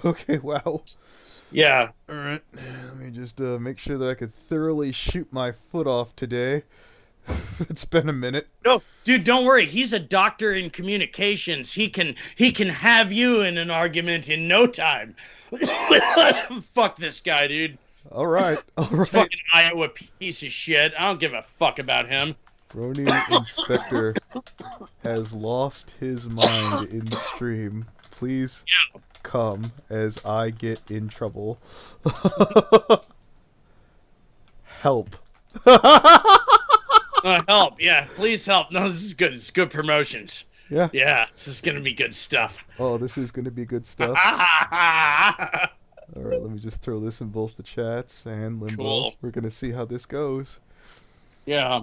Okay, wow. Yeah. Alright, let me just make sure that I could thoroughly shoot my foot off today. It's been a minute. No, dude, don't worry. He's a doctor in communications. He can have you in an argument in no time. Fuck this guy, dude. Alright, This alright. fucking Iowa piece of shit. I don't give a fuck about him. Brony Inspector has lost his mind in stream. Please come as I get in trouble. Help. Help. Yeah, please help. No, this is good. It's good promotions. Yeah. Yeah, this is gonna be good stuff. Oh, this is going to be good stuff. Alright, let me just throw this in both the chats and Limbo. Cool. We're going to see how this goes. Yeah.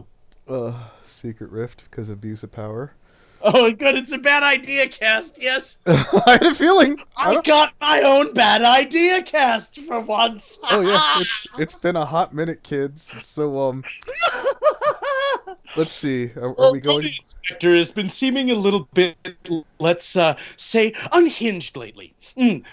Secret Rift because of abuse of power. Oh, good. It's a bad idea cast. Yes. I had a feeling. I got my own bad idea cast for once. Oh yeah, it's been a hot minute, kids. So let's see. Are we going? The inspector has been seeming a little bit, let's say, unhinged lately.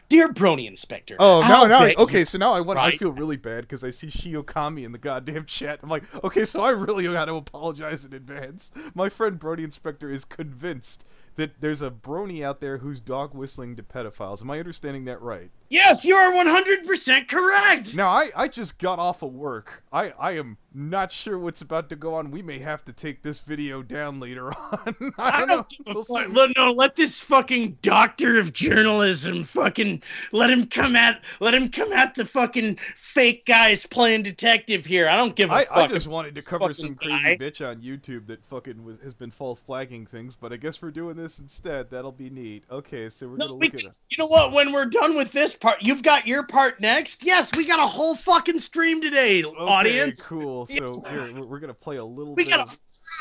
Dear Brony Inspector. Oh I'll no. bet Okay, you- so now I want. I Right. feel really bad because I see Shiokami in the goddamn chat. I'm like, okay, so I really got to apologize in advance. My friend Brony Inspector is convinced that there's a Brony out there who's dog whistling to pedophiles. Am I understanding that right? Yes, you are 100% correct. Now, I just got off of work. I am not sure what's about to go on. We may have to take this video down later on. I don't know. give a We'll fuck. see. No, let this fucking doctor of journalism fucking let him come at the fucking fake guys playing detective here. I don't give a fuck. I just wanted to this cover fucking some guy. crazy bitch on YouTube that fucking has been false flagging things, but I guess we're doing this instead. That'll be neat. Okay, so we're No, gonna we look at can, it. you know what? When we're done with this part, you've got your part next. Yes, we got a whole fucking stream today, Okay, audience. cool. So here, we're gonna play a little We bit. got a Of...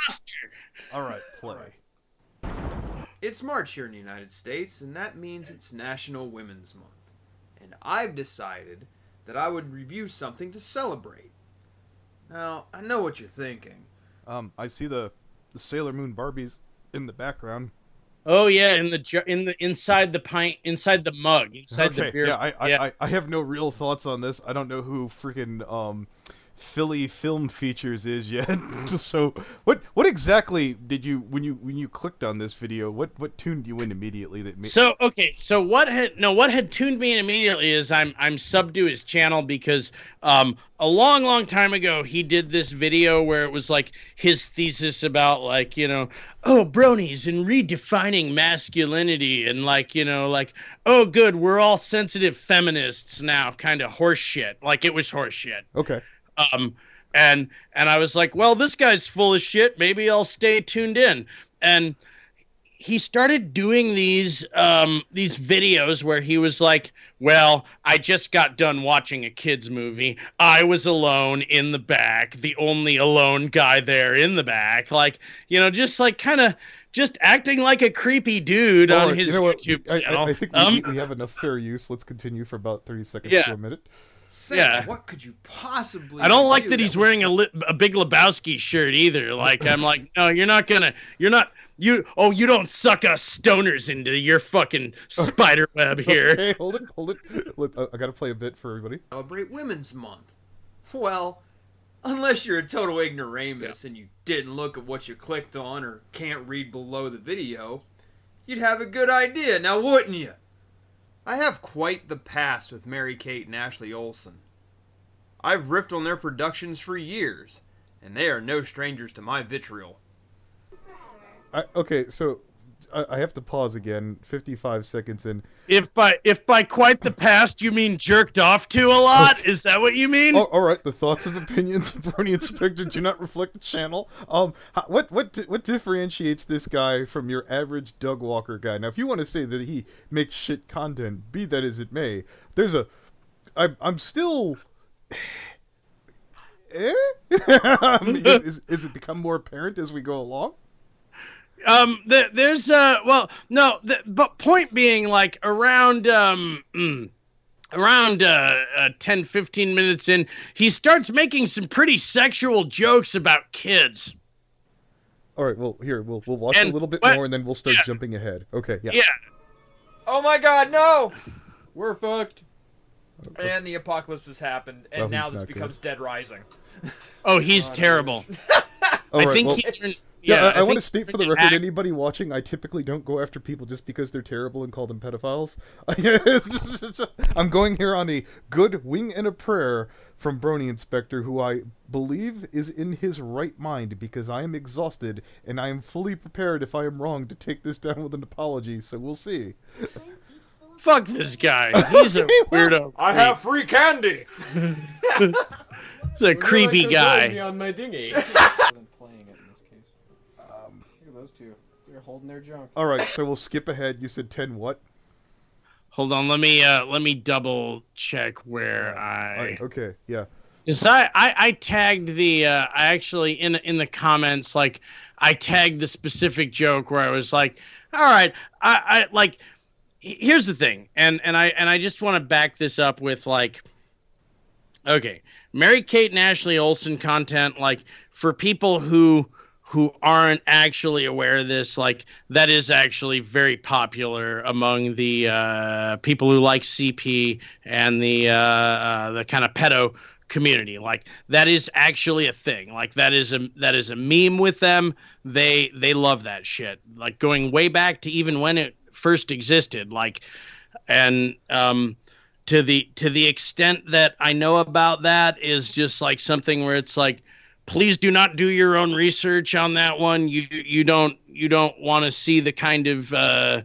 roster. All right, play. It's March here in the United States, and that means it's National Women's Month. And I've decided that I would review something to celebrate. Now, I know what you're thinking. I see the Sailor Moon Barbies in the background. Oh yeah, inside the pint, inside the mug, inside the Okay, beer. yeah, I have no real thoughts on this. I don't know who freaking Philly Film Features is yet. So what exactly did you when you clicked on this video? What tuned you in immediately that made? So okay, so what had tuned me in immediately is I'm subbed to his channel because a long time ago he did this video where it was like his thesis about like, oh, bronies and redefining masculinity and like, like, oh good, we're all sensitive feminists now, kind of horse shit. Like it was horse shit. Okay. Um, and I was like, well, this guy's full of shit. Maybe I'll stay tuned in. And he started doing these videos where he was like, well, I just got done watching a kids movie. I was alone in the back, the only alone guy there in the back. Like, just like kind of just acting like a creepy dude All on right, his you know what? YouTube I channel. think we have enough fair use. Let's continue for about 30 seconds Yeah. to a minute. Say, Yeah. what could you possibly I don't like review that he's would wearing ce- a Big Lebowski shirt either. Like, I'm like, no, you don't suck us stoners into your fucking spider web here. Okay, hold it. I gotta play a bit for everybody. celebrate Women's Month? Well, unless you're a total ignoramus and you didn't look at what you clicked on or can't read below the video, you'd have a good idea, now wouldn't you? I have quite the past with Mary-Kate and Ashley Olsen. I've riffed on their productions for years, and they are no strangers to my vitriol. Okay, so I have to pause again. 55 seconds in. If by quite the past you mean jerked off to a lot, is that what you mean? Oh, all right. The thoughts and opinions of Brony Inspector do not reflect the channel. What differentiates this guy from your average Doug Walker guy? Now, if you want to say that he makes shit content, be that as it may, I'm still. Is it become more apparent as we go along? There's well, no, but point being, like around 10 15 minutes in, he starts making some pretty sexual jokes about kids. All right. Well, here we'll watch a little bit more, and then we'll start jumping ahead. Okay. Yeah. Yeah. Oh my god, no! We're fucked. And the apocalypse has happened, and Well, now he's this not becomes Dead Rising. Oh, he's terrible. All I right, think well, he. I want think to state for the he record, act- anybody watching, I typically don't go after people just because they're terrible and call them pedophiles. I'm going here on a good wing and a prayer from Brony Inspector, who I believe is in his right mind, because I am exhausted and I am fully prepared, if I am wrong, to take this down with an apology, so we'll see. Fuck this guy. He's a weirdo. I have free candy. He's a creepy guy. Me on my dinghy. Than playing it in this case. Look at those two. They're holding their junk. All right, so we'll skip ahead. You said 10 what? Hold on, let me double check where All right, I. okay, yeah. Because I tagged the I actually in the comments, like, I tagged the specific joke where I was like, all right, I like, here's the thing, and I just want to back this up with, like, okay, Mary-Kate and Ashley Olsen content, like, for people who aren't actually aware of this, like, that is actually very popular among the people who like CP and the kind of pedo community. Like, that is actually a thing. Like, that is a meme with them. They love that shit. Like, going way back to even when it first existed. Like, and to the extent that I know about that is just like something where it's like, please do not do your own research on that one. You don't want to see the kind of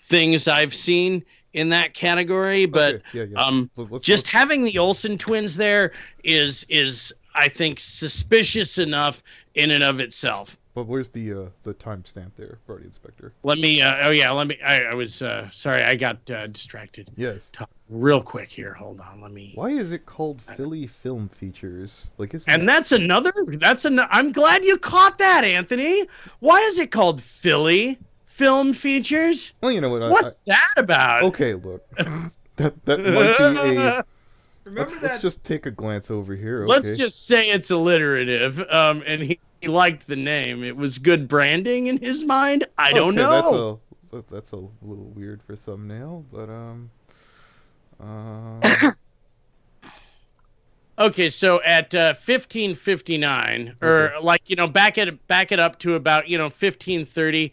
things I've seen in that category. But Okay, yeah. just having the Olsen twins there is I think suspicious enough in and of itself. But where's the timestamp there, Brody Inspector? Let me. I was sorry. I got distracted. Yes. Talk real quick here. Hold on. Let me. Why is it called Philly Film Features? Like, isn't And that's another. I'm glad you caught that, Anthony. Why is it called Philly Film Features? Well, you know what? What's that about? Okay, look. that might be a. Remember Let's just take a glance over here. Okay. Let's just say it's alliterative. And he liked the name. It was good branding in his mind. I don't know. That's a little weird for thumbnail, but Okay, so at 15:59, or like, back it up to about 15:30.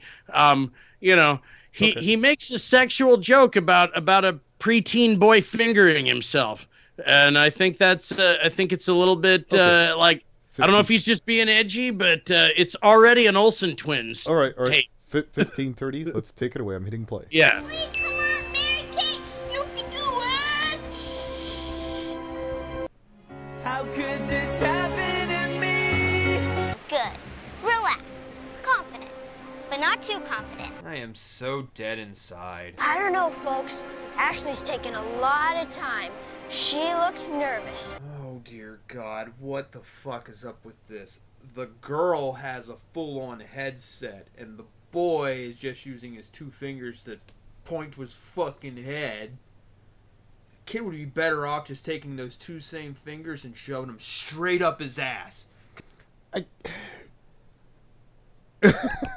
He makes a sexual joke about a preteen boy fingering himself, and I think that's I think it's a little bit like, 15. I don't know if he's just being edgy, but it's already an Olsen twins. All right. tape. 15:30. Let's take it away. I'm hitting play. Yeah. Wait, come on, Mary Kate. You can do it. How could this happen to me? Good. Relaxed. Confident. But not too confident. I am so dead inside. I don't know, folks. Ashley's taking a lot of time. She looks nervous. Oh dear God, what the fuck is up with this? The girl has a full-on headset, and the boy is just using his two fingers to point to his fucking head. The kid would be better off just taking those two same fingers and shoving them straight up his ass.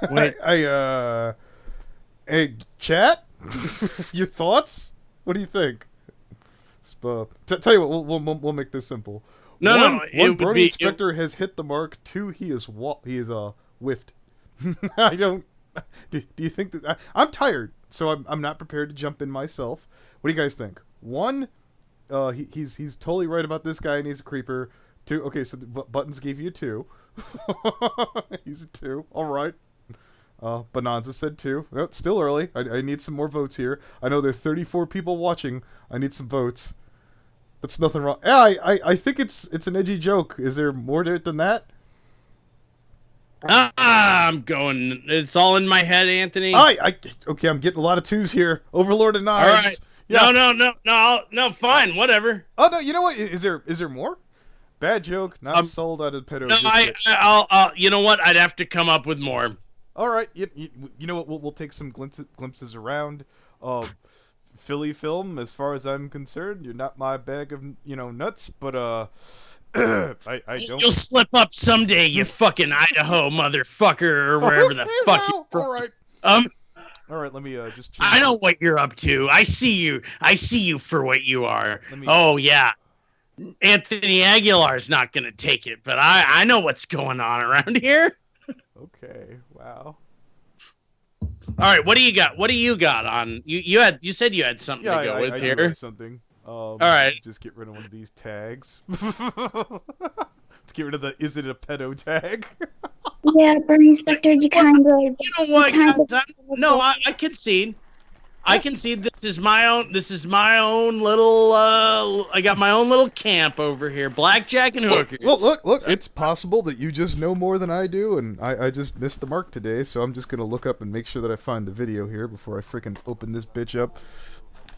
Wait. Hey, chat? Your thoughts? What do you think? Tell you what, we'll make this simple. No, it One would Brony be- Inspector has hit the mark. Two, he is whiffed. I don't. Do you think that I'm tired? So I'm not prepared to jump in myself. What do you guys think? One, he's totally right about this guy and he's a creeper. Two, okay, so the Buttons gave you a 2. He's a 2. All right. Bonanza said 2. No, it's still early. I need some more votes here. I know there's 34 people watching. I need some votes. That's nothing wrong. Yeah, I think it's an edgy joke. Is there more to it than that? I'm going. It's all in my head, Anthony. Okay, I'm getting a lot of 2s here. Overlord and Knives. All right. Yeah. No, fine, whatever. Oh no, you know what? Is there more? Bad joke, not sold out of pedo. No, I'll. You know what? I'd have to come up with more. All right, you know what? We'll take some glimpses around. Philly film, as far as I'm concerned, you're not my bag of nuts, but I don't. You'll slip up someday, you fucking Idaho motherfucker, or wherever the fuck you're from. All right. All right, let me just change. I know what you're up to. I see you. I see you for what you are. Let me- Oh yeah. Anthony Aguilar's not gonna take it, but I know what's going on around here. Okay, wow. All right, what do you got? What do you got on you said you had something Yeah, to go I with do here. have something. All right. Just get rid of one of these tags. Let's get rid of the "Is it a pedo" tag. Yeah, Brony Inspector, you kind of. You know what, guys? I concede. I concede this is my own. This is my own little. I got my own little camp over here. Blackjack and hookers. Look! It's possible that you just know more than I do, and I just missed the mark today. So I'm just gonna look up and make sure that I find the video here before I freaking open this bitch up.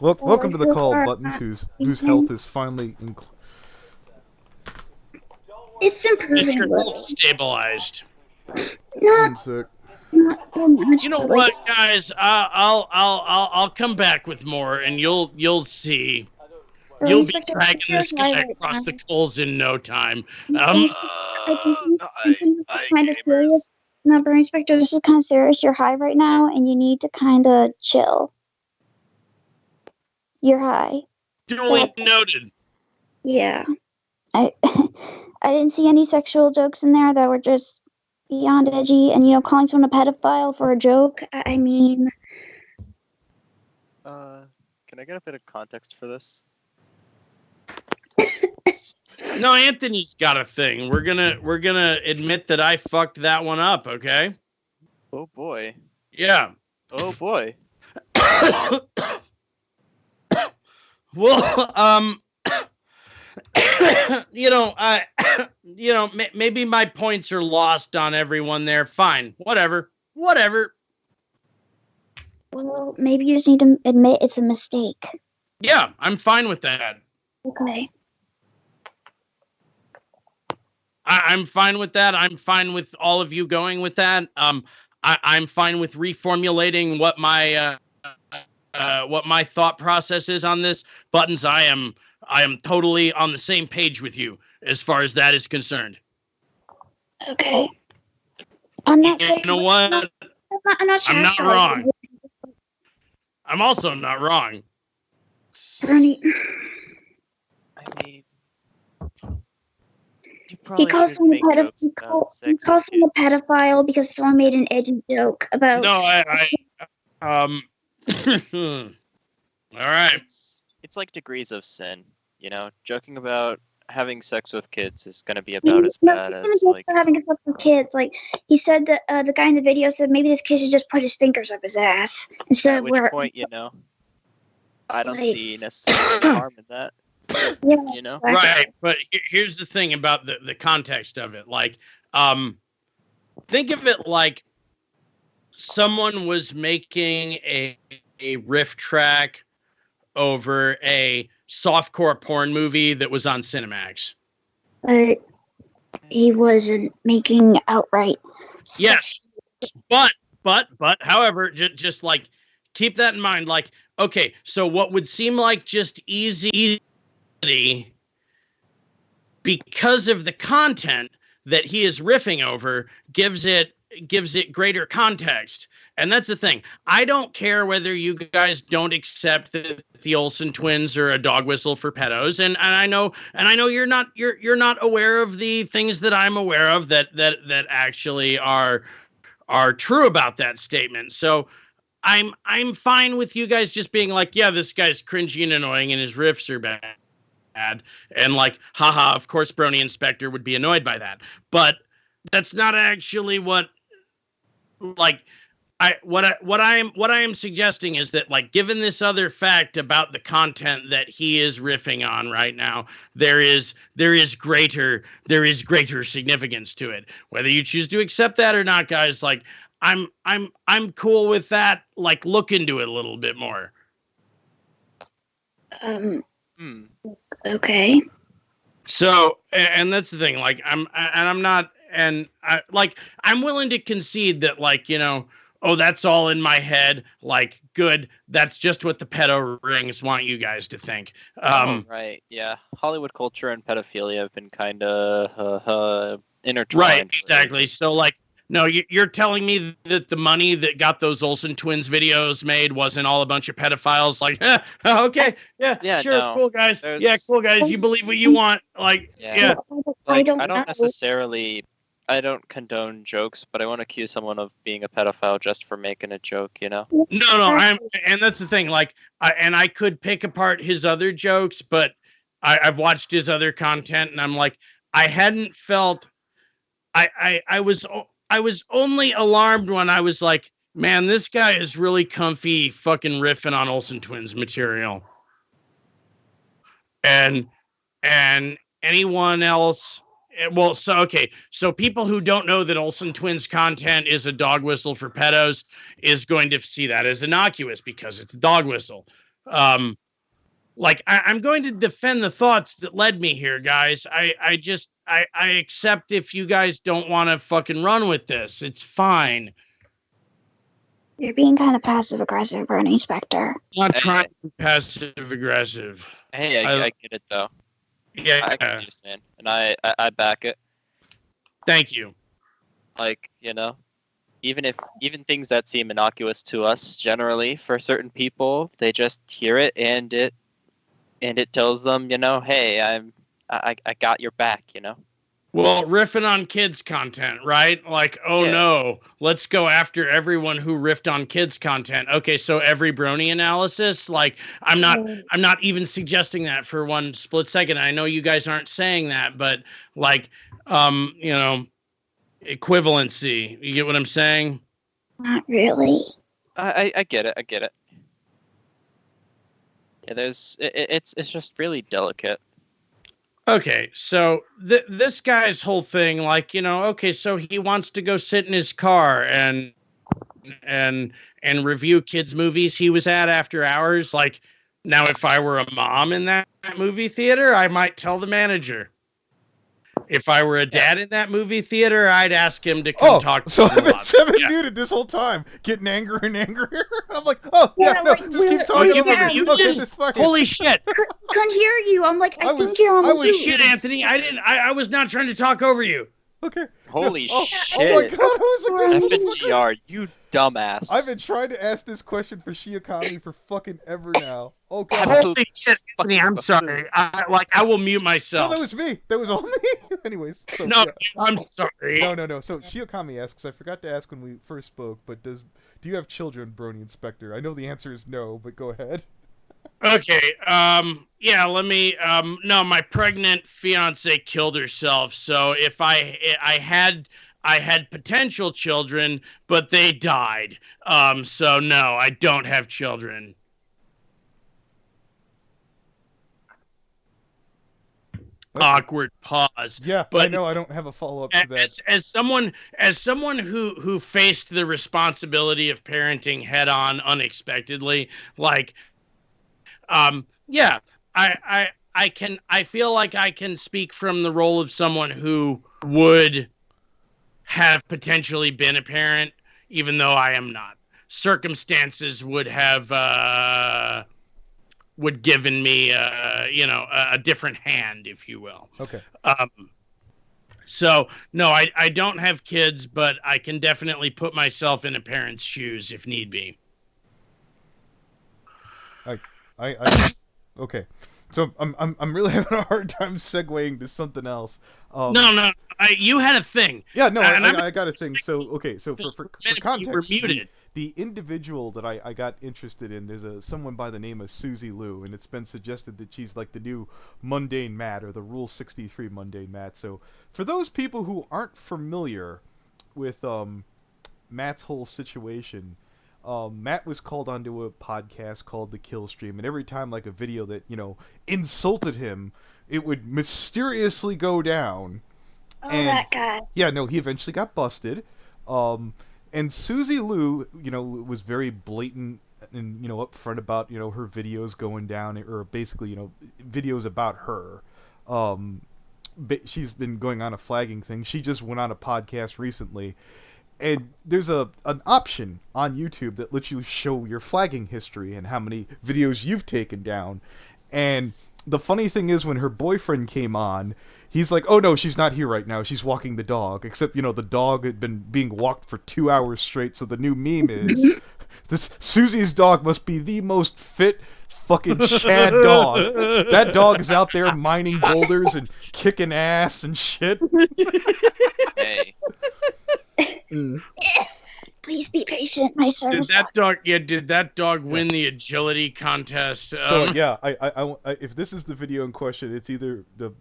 Welcome to the call, Buttons, whose health is finally It's Mr. improving. Health stabilized. one sec. Not so much. You know but, what, guys? I'll come back with more, and you'll see. Brony You'll be Inspector, dragging this what's your guy high across right the now? coals in no time. I think this is kind of serious. No, Brony Inspector, this is kind of serious. You're high right now, and you need to kind of chill. You're high. Duly noted. Yeah. I I didn't see any sexual jokes in there that were just beyond edgy, and calling someone a pedophile for a joke. I mean, Can I get a bit of context for this? No, Anthony's got a thing. We're gonna admit that I fucked that one up. Okay. Oh boy. Yeah. Oh boy. Well, maybe my points are lost on everyone there. Fine, whatever. well, maybe you just need to admit it's a mistake. Yeah, I'm fine with that. Okay. I'm fine with that. I'm fine with all of you going with that. I'm fine with reformulating what my thought process is on this. Buttons, I am totally on the same page with you as far as that is concerned. Okay. I'm not saying. You know what? I'm not I'm not chastising wrong. you, I'm also not wrong. Brony. I mean, you He probably calls shouldn't make jokes he about calls sex him with a kids. pedophile because someone made an edgy joke about. No, all right. It's like degrees of sin, Joking about having sex with kids is gonna be about as bad he's as gonna like. for having sex with kids. Like he said that the guy in the video said maybe this kid should just put his fingers up his ass instead At of which where. point, I don't Right. see necessarily harm in that. Yeah, Right, but here's the thing about the context of it. Like, think of it like someone was making a riff track over a softcore porn movie that was on Cinemax. But he wasn't making outright. Yes, but however, just like keep that in mind. Like, okay, so what would seem like just easy because of the content that he is riffing over gives it greater context. And that's the thing. I don't care whether you guys don't accept that the Olsen twins are a dog whistle for pedos, and I know you're not aware of the things that I'm aware of that actually are true about that statement. So I'm fine with you guys just being like, yeah, this guy's cringy and annoying and his riffs are bad. And like, haha, of course Brony Inspector would be annoyed by that. But that's not actually what like what I am suggesting is that, like, given this other fact about the content that he is riffing on right now, there is greater significance to it. Whether you choose to accept that or not, guys, like I'm cool with that. Like, look into it a little bit more. Okay. So, and that's the thing. Like, I'm willing to concede that, like, oh, that's all in my head. Like, good. That's just what the pedo rings want you guys to think. Right. Yeah. Hollywood culture and pedophilia have been kind of intertwined. Right. Exactly. So, like, No, you're telling me that the money that got those Olsen twins videos made wasn't all a bunch of pedophiles? Like, okay, Yeah, sure, no. cool guys, There's cool guys. You believe what you want, like, Yeah. I like don't I don't know. necessarily I don't condone jokes, but I won't accuse someone of being a pedophile just for making a joke, you know? No, and that's the thing. Like, I could pick apart his other jokes, but I've watched his other content, and I'm like, I hadn't felt. I was only alarmed when I was like, man, this guy is really comfy, fucking riffing on Olsen Twins material, and anyone else. Well, so people who don't know that Olsen Twins content is a dog whistle for pedos is going to see that as innocuous because it's a dog whistle. Like I'm going to defend the thoughts that led me here, guys. I accept if you guys don't want to fucking run with this. It's fine. You're being kind of passive aggressive, Brony Spectre. I'm not trying to be passive aggressive. Hey, I get it though. Yeah. I get what you're saying, and I back it. Thank you. Like, you know, even things that seem innocuous to us generally, for certain people, they just hear it and it tells them, you know, hey, I got your back, you know. Well, riffing on kids content, right? Like, no, let's go after everyone who riffed on kids content. Okay, so every Brony analysis, like, I'm not even suggesting that for one split second. I know you guys aren't saying that, but like, you know, equivalency. You get what I'm saying? Not really. I get it. I get it. Yeah, it's just really delicate. Okay, so this guy's whole thing, like, you know, okay, so he wants to go sit in his car and review kids' movies he was at after hours. Like, now if I were a mom in that movie theater, I might tell the manager. If I were a dad in that movie theater, I'd ask him to come talk to so me. I've been seven muted this whole time, getting angrier and angrier. I'm like, no, just keep talking over me. You Okay, didn't. this fucking... Holy shit. Couldn't hear you. I'm like, I think you're on I was shit, Anthony. I was not trying to talk over you. Okay. Holy shit. Oh my god, I was like, this motherfucker. FNGR, you dumbass. I've been trying to ask this question for Shiokami for fucking ever now. Oh god. Holy shit, Anthony, I'm sorry. I will mute myself. No, that was me. That was all me. Anyways. So, no, yeah. I'm sorry. No. So Shiokami asks, I forgot to ask when we first spoke, but do you have children, Brony Inspector? I know the answer is no, but go ahead. Okay, yeah, let me, no, my pregnant fiance killed herself, so if I had potential children, but they died, so no, I don't have children. Okay. Awkward pause. Yeah, but I know I don't have a follow-up to that. As someone who faced the responsibility of parenting head on unexpectedly, like, yeah, I feel like I can speak from the role of someone who would have potentially been a parent, even though I am not. Circumstances would have, would given me, a different hand, if you will. Okay. So no, I don't have kids, but I can definitely put myself in a parent's shoes if need be. Okay, so I'm really having a hard time segueing to something else. No, you had a thing. Yeah, no, I got a thing. So okay, so for context, you were muted. The individual that I got interested in, there's someone by the name of Suzy Liu, and it's been suggested that she's like the new Mundane Matt or the Rule 63 Mundane Matt. So for those people who aren't familiar with Matt's whole situation. Matt was called onto a podcast called The Kill Stream, and every time like a video that, insulted him, it would mysteriously go down. Oh, and, that guy. Yeah, no, he eventually got busted. And Suzy Liu, was very blatant and, upfront about, her videos going down, or basically, videos about her. She's been going on a flagging thing. She just went on a podcast recently. And there's an option on YouTube that lets you show your flagging history and how many videos you've taken down. And the funny thing is, when her boyfriend came on, he's like, "Oh no, she's not here right now. She's walking the dog." Except, the dog had been being walked for 2 hours straight. So the new meme is, this Susie's dog must be the most fit fucking Chad dog. That dog is out there mining boulders and kicking ass and shit. Hey. Please be patient. My service. Did that dog win the agility contest? So I if this is the video in question, it's either the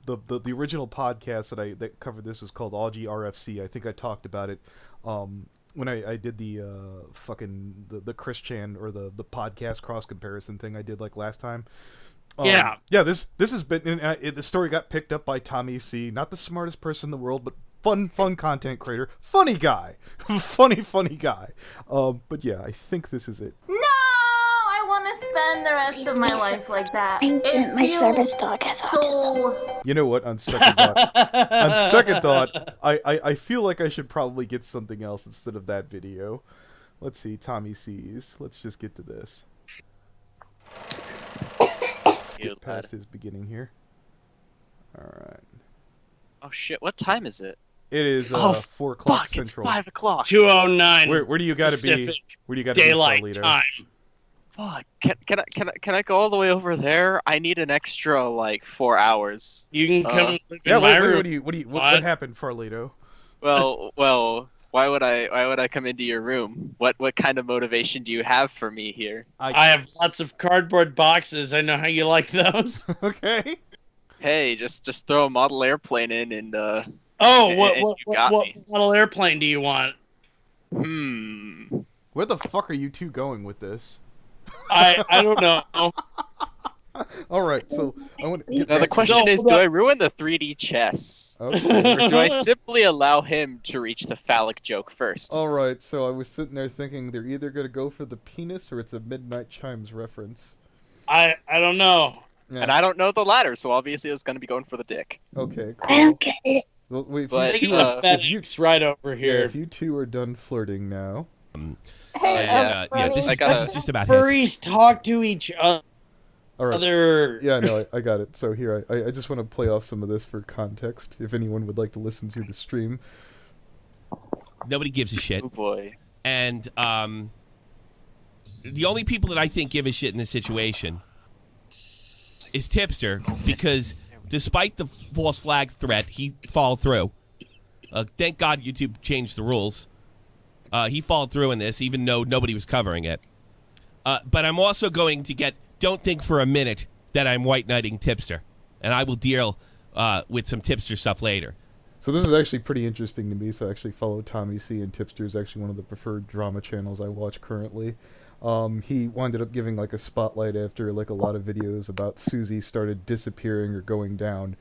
original podcast that covered this was called Augie RFC. I think I talked about it when I did the the Chris Chan or the podcast cross comparison thing I did like last time. This has been the story got picked up by Tommy C. Not the smartest person in the world, but fun content creator, funny guy, funny guy. But yeah, I think this is it. No, I want to spend the rest of my life like that. My service dog has autism. You know what? On second thought, I feel like I should probably get something else instead of that video. Let's see, Tommy C's. Let's just get to this. Let's get past his beginning here. All right. Oh shit! What time is it? It is 4 o'clock Central. It's 5 o'clock. 2:09. Where do you gotta be? Where do you gotta daylight be, time? Fuck! Can I go all the way over there? I need an extra 4 hours. You can come. Yeah. Wait. What happened, Farlito? Well. Why would I come into your room? What kind of motivation do you have for me here? I have lots of cardboard boxes. I know how you like those. Okay. Hey, just throw a model airplane in and what model airplane do you want? Where the fuck are you two going with this? I don't know. All right, so I want to get now the question is, do I ruin the 3D chess? Okay. Or do I simply allow him to reach the phallic joke first? All right, so I was sitting there thinking they're either going to go for the penis or it's a Midnight Chimes reference. I don't know. Yeah. And I don't know the latter, so obviously it's going to be going for the dick. Okay, cool. I don't get it. Well, wait, right over here. if you two are done flirting now. Hey, this is just about furries talk to each other. All right. Yeah, no, I got it. So here, I just want to play off some of this for context, if anyone would like to listen to the stream. Nobody gives a shit. Oh, boy. And the only people that I think give a shit in this situation is Tipster, because despite the false flag threat, he followed through. Thank God YouTube changed the rules. He followed through in this, even though nobody was covering it. But I'm also going to don't think for a minute that I'm white knighting Tipster. And I will deal with some Tipster stuff later. So this is actually pretty interesting to me. So I actually follow Tommy C, and Tipster is actually one of the preferred drama channels I watch currently. He wound up giving a spotlight after a lot of videos about Suzy started disappearing or going down.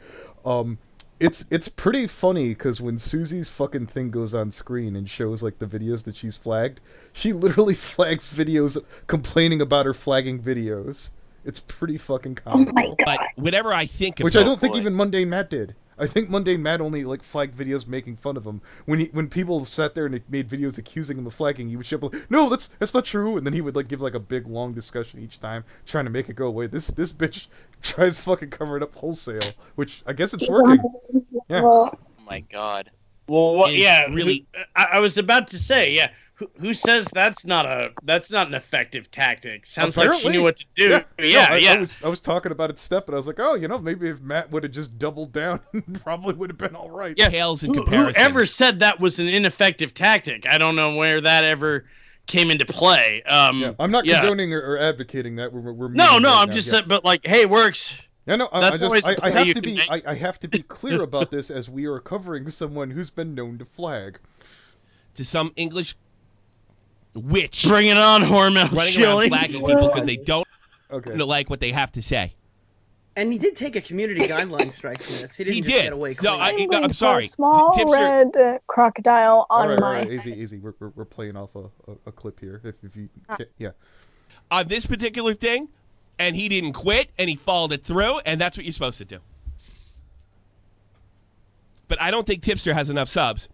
It's pretty funny because when Suzy's fucking thing goes on screen and shows the videos that she's flagged, she literally flags videos complaining about her flagging videos. It's pretty fucking comical. Oh my God. But whatever I think of Which I don't think even Mundane Matt did. I think Mundane Matt only flagged videos making fun of him. When people sat there and made videos accusing him of flagging, he would show up no, that's not true, and then he would give a big long discussion each time trying to make it go away. This bitch tries fucking cover it up wholesale, which I guess it's working. Yeah. Oh my God. Well, really. I was about to say, yeah. Who says that's not an effective tactic? Sounds like she knew what to do. Yeah. I was talking about it, Step, and I was like, maybe if Matt would have just doubled down, probably would have been all right. Yeah, pales in comparison. Whoever said that was an ineffective tactic? I don't know where that ever came into play. I'm not condoning or advocating that. We're no. I'm just saying, but hey, works. Yeah, no, I have to be clear about this as we are covering someone who's been known to flag. To some English witch. Bring it on, Hormel running Chili. around flagging people because they don't like what they have to say. And he did take a community guideline strike from this. He didn't just get away clean. No, I'm sorry. Small red crocodile on all my. Right, easy. We're playing off a clip here. If you, yeah. On this particular thing, and he didn't quit, and he followed it through, and that's what you're supposed to do. But I don't think Tipster has enough subs.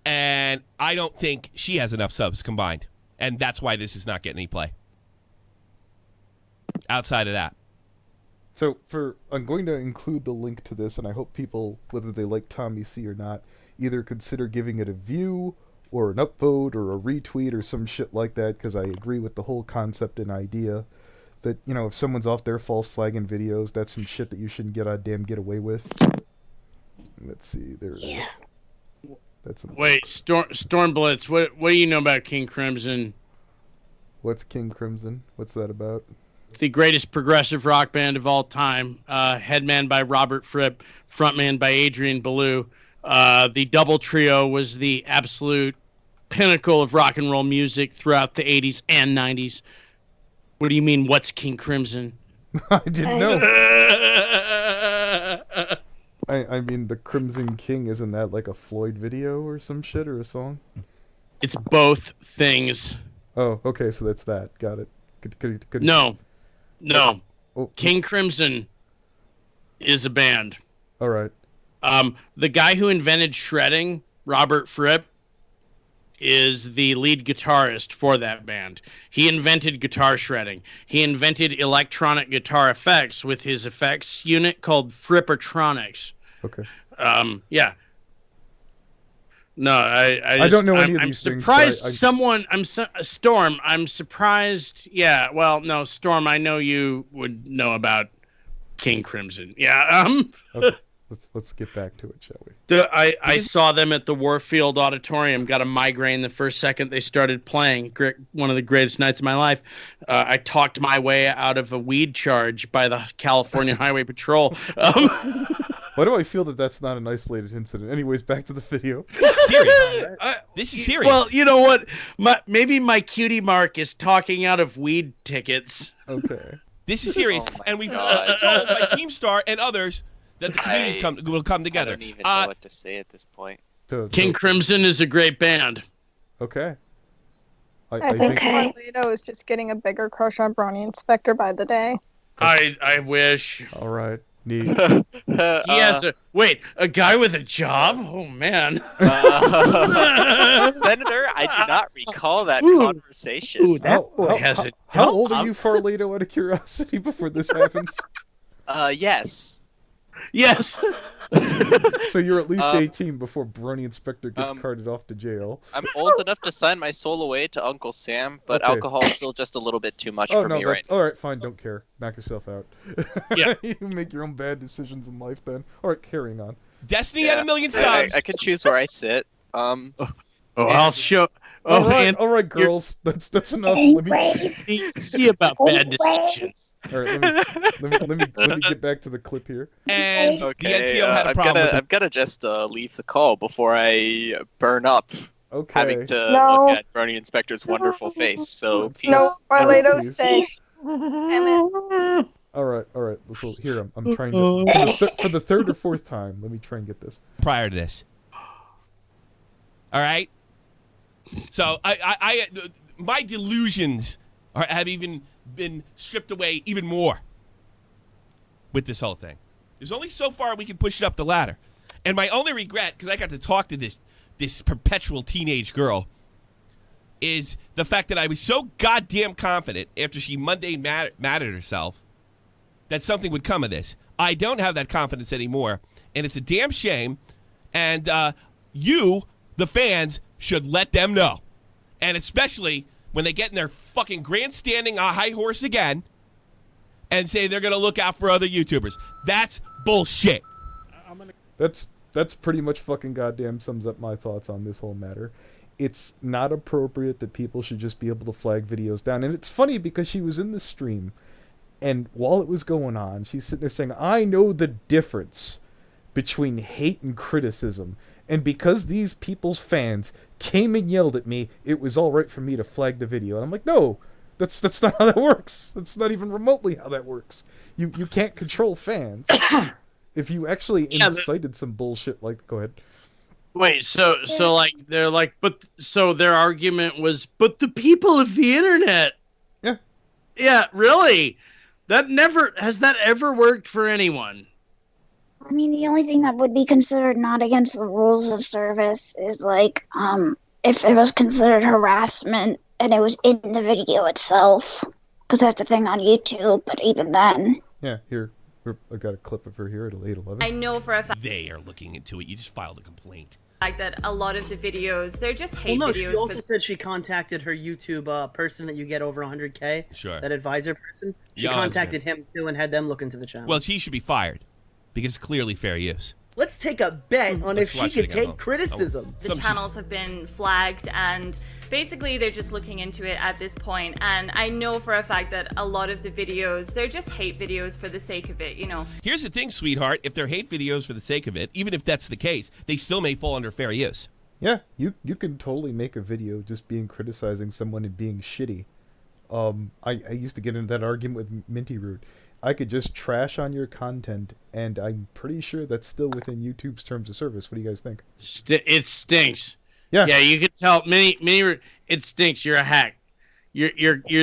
And I don't think she has enough subs combined. And that's why this is not getting any play. Outside of that. So I'm going to include the link to this, and I hope people, whether they like Tommy C or not, either consider giving it a view or an upvote or a retweet or some shit like that, because I agree with the whole concept and idea that, you know, if someone's off there false flagging videos, that's some shit that you shouldn't get away with. Let's see, there it is. That's Wait, Stormblitz, what do you know about King Crimson? What's King Crimson? What's that about? The greatest progressive rock band of all time. Headman by Robert Fripp, frontman by Adrian Belew. The double trio was the absolute pinnacle of rock and roll music throughout the 80s and 90s. What do you mean, what's King Crimson? I didn't know. I mean, the Crimson King, isn't that like a Floyd video or some shit, or a song? It's both things. Oh, okay, so that's that. Got it. Could No. Oh. King Crimson is a band. All right. The guy who invented shredding, Robert Fripp, is the lead guitarist for that band. He invented guitar shredding. He invented electronic guitar effects with his effects unit called Frippertronics. Okay. Yeah. No, I don't know any of these things. Storm, I'm surprised. Yeah, well, no, Storm, I know you would know about King Crimson. Yeah. Okay. Let's get back to it, shall we? I saw them at the Warfield Auditorium. Got a migraine the first second they started playing. One of the greatest nights of my life. I talked my way out of a weed charge by the California Highway Patrol. Why do I feel that that's not an isolated incident? Anyways, back to the video. This is serious. This is serious. Well, you know what? Maybe my cutie mark is talking out of weed tickets. Okay. This is serious, and we've told by Keemstar and others that the communities will come together. I don't even know what to say at this point. King Crimson is a great band. Okay. I think Carlito is just getting a bigger crush on Brony Inspector by the day. I wish. All right. Neat. He has a guy with a job? Oh, man. Senator, I do not recall that conversation. Ooh, that boy has a How old are you, Farlito, out of curiosity, before this happens? Yes. Yes. So you're at least 18 before Brony Inspector gets carted off to jail. I'm old enough to sign my soul away to Uncle Sam, but alcohol is still just a little bit too much for me right now. All right, fine, don't care. Knock yourself out. Yeah. You make your own bad decisions in life then. All right, carrying on. Destiny had 1 million subs. I can choose where I sit. I'll show. All right, girls. That's enough. Let me see about bad decisions. All right, let me get back to the clip here. And the NCO had a problem. I've got to just leave the call before I burn up. Okay. Having to look at Brony Inspector's wonderful face. So peace. No, Carlito, stay. All right. So here I'm trying to for the third or fourth time. Let me try and get this. Prior to this. All right. So I my delusions have even been stripped away even more with this whole thing. There's only so far we can push it up the ladder, and my only regret, because I got to talk to this perpetual teenage girl, is the fact that I was so goddamn confident after she Monday matted herself that something would come of this. I don't have that confidence anymore, and it's a damn shame. And you, the fans, should let them know. And especially when they get in their fucking grandstanding high horse again and say they're going to look out for other YouTubers. That's bullshit. That's pretty much fucking goddamn sums up my thoughts on this whole matter. It's not appropriate that people should just be able to flag videos down. And it's funny because she was in the stream, and while it was going on, she's sitting there saying, I know the difference between hate and criticism. And because these people's fans came and yelled at me, it was all right for me to flag the video. And I'm like, no, that's not how that works. That's not even remotely how that works. You can't control fans. If you actually incited some bullshit, like, go ahead. Wait, so like they're like, but so their argument was, but the people of the internet. Yeah. Yeah, really? Has that ever worked for anyone? I mean, the only thing that would be considered not against the rules of service is like, if it was considered harassment and it was in the video itself, because that's a thing on YouTube. But even then, yeah, here, I got a clip of her here at 8:11. I know for a fact They are looking into it. You just filed a complaint. that a lot of the videos, they're just hate Well, no, videos. she also said she contacted her YouTube person that you get over 100K. Sure. That advisor person. She Yeah, contacted him too and had them look into the channel. Well, she should be fired because it's clearly fair use. Let's take a bet on if she watch it could again. take criticism. The channels have been flagged, and basically they're just looking into it at this point. And I know for a fact that a lot of the videos, they're just hate videos for the sake of it, you know. Here's the thing, sweetheart. If they're hate videos for the sake of it, even if that's the case, they still may fall under fair use. Yeah, you can totally make a video just criticizing someone and being shitty. I used to get into that argument with Minty Root. I could just trash on your content, and I'm pretty sure that's still within YouTube's terms of service. What do you guys think? It stinks. Yeah. Yeah, you can tell many it stinks. You're a hack. You're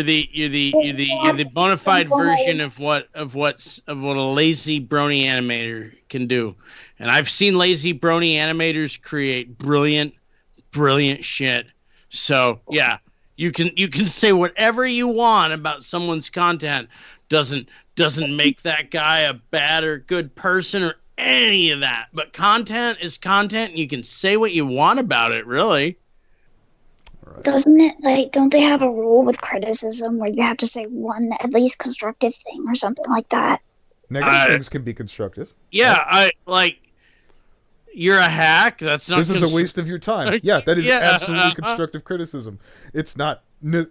the bona fide version of what a lazy brony animator can do. And I've seen lazy brony animators create brilliant shit. So yeah, you can say whatever you want about someone's content. Doesn't make that guy a bad or good person or any of that. But content is content, and you can say what you want about it, really. Doesn't it, like, don't they have a rule with criticism where you have to say one at least constructive thing or something like that? Negative things can be constructive. Yeah, you're a hack. That's not. This is a waste of your time. Yeah, that is absolutely constructive criticism. It's not